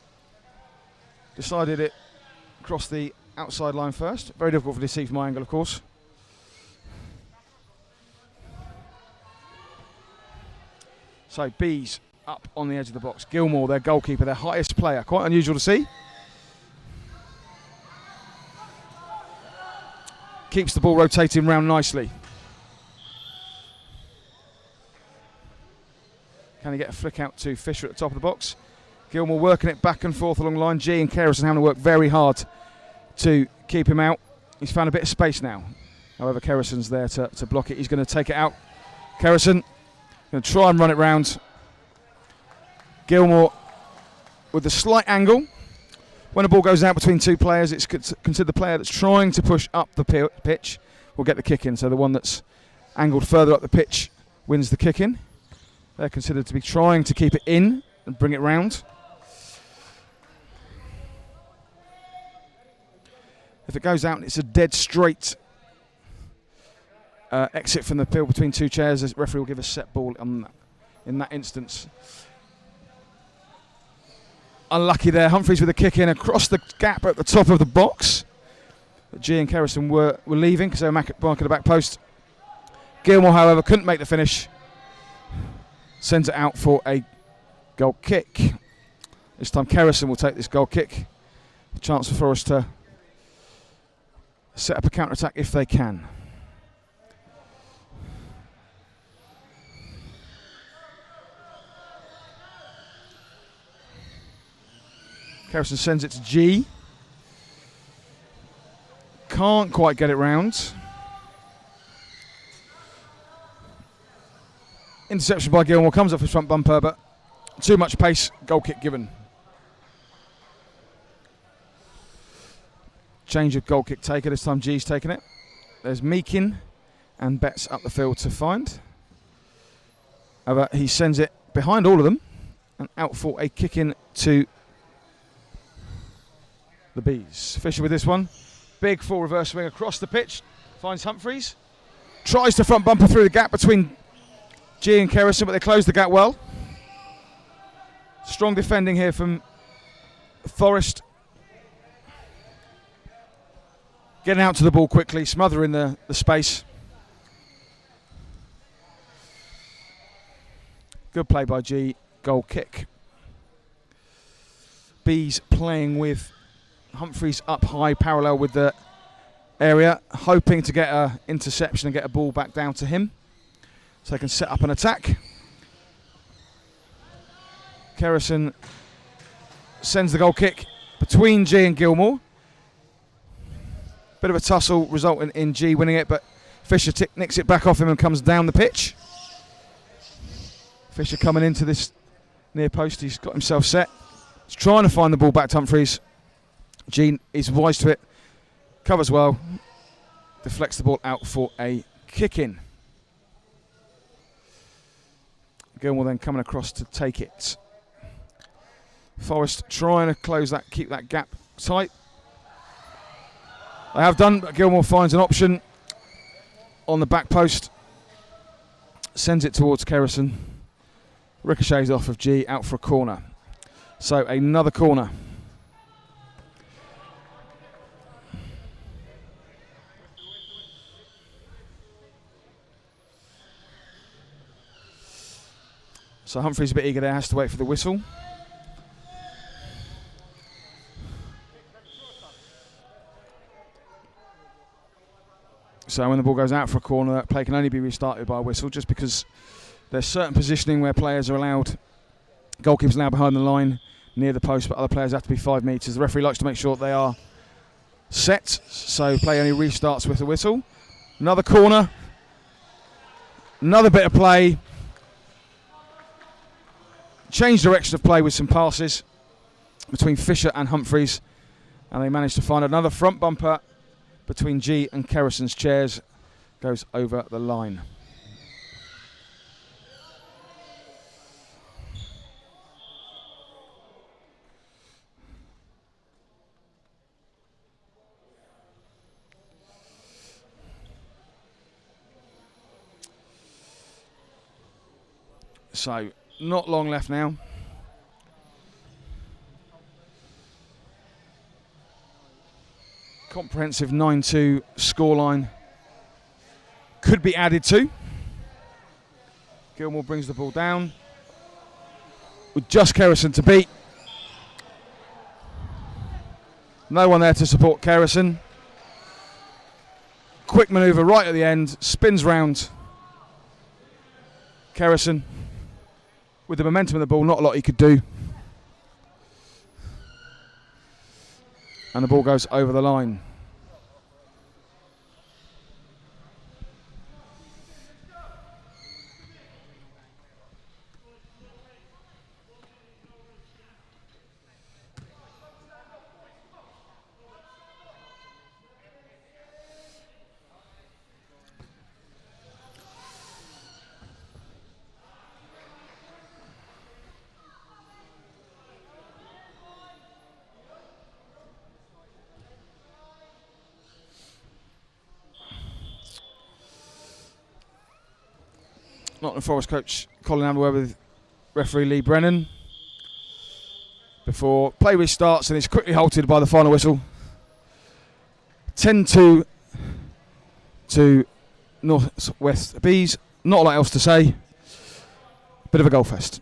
decided it crossed the outside line first. Very difficult to see from my angle, of course. So Bees up on the edge of the box. Gilmore, their goalkeeper, their highest player. Quite unusual to see. Keeps the ball rotating round nicely. Can he get a flick out to Fisher at the top of the box? Gilmore working it back and forth along the line. G and Kerrison having to work very hard to keep him out. He's found a bit of space now. However, Kerrison's there to block it. He's going to take it out. Kerrison Going to try and run it round. Gilmore with a slight angle. When the ball goes out between two players, it's considered the player that's trying to push up the pitch will get the kick in. So the one that's angled further up the pitch wins the kick in. They're considered to be trying to keep it in and bring it round. If it goes out, it's a dead straight exit from the field between two chairs. The referee will give a set ball in that instance. Unlucky there. Humphreys with a kick in across the gap at the top of the box. G and Kerrison were leaving because they were marking the back post. Gilmore, however, couldn't make the finish. Sends it out for a goal kick. This time Kerrison will take this goal kick. A chance for Forest to set up a counter-attack if they can. Kerrison sends it to G. Can't quite get it round. Interception by Gilmore, comes off his front bumper, but too much pace, goal kick given. Change of goal kick taker, this time G's taking it. There's Meakin and Betts up the field to find. However, he sends it behind all of them and out for a kick in to the Bees. Fisher with this one. Big full reverse swing across the pitch. Finds Humphreys. Tries to front bumper through the gap between G and Kerrison, but they close the gap well. Strong defending here from Forest. Getting out to the ball quickly, smothering the space. Good play by G. Goal kick. Bees playing with Humphreys up high, parallel with the area, hoping to get an interception and get a ball back down to him so they can set up an attack. Kerrison sends the goal kick between G and Gilmore. Bit of a tussle resulting in G winning it, but Fisher nicks it back off him and comes down the pitch. Fisher coming into this near post, he's got himself set. He's trying to find the ball back to Humphreys. G is wise to it, covers well, deflects the ball out for a kick in. Gilmore then coming across to take it. Forest trying to close that, keep that gap tight. They have done, but Gilmore finds an option on the back post. Sends it towards Kerrison. Ricochets off of G, out for a corner. So another corner. So Humphreys a bit eager there, has to wait for the whistle. So when the ball goes out for a corner, that play can only be restarted by a whistle, just because there's certain positioning where players are allowed, goalkeepers now behind the line near the post, but other players have to be 5 metres. The referee likes to make sure that they are set, so play only restarts with a whistle. Another corner, another bit of play. Change direction of play with some passes between Fisher and Humphreys, and they managed to find another front bumper between G and Kerrison's chairs. Goes over the line. So not long left now. Comprehensive 9-2 scoreline could be added to. Gilmore brings the ball down with just Kerrison to beat. No one there to support Kerrison. Quick manoeuvre right at the end, spins round. Kerrison with the momentum of the ball, not a lot he could do. And the ball goes over the line. Nottingham Forest coach Colin Amberware with referee Lee Brennan. Before play restarts and it's quickly halted by the final whistle. 10-2 to North West Bees. Not a lot else to say. Bit of a goal fest.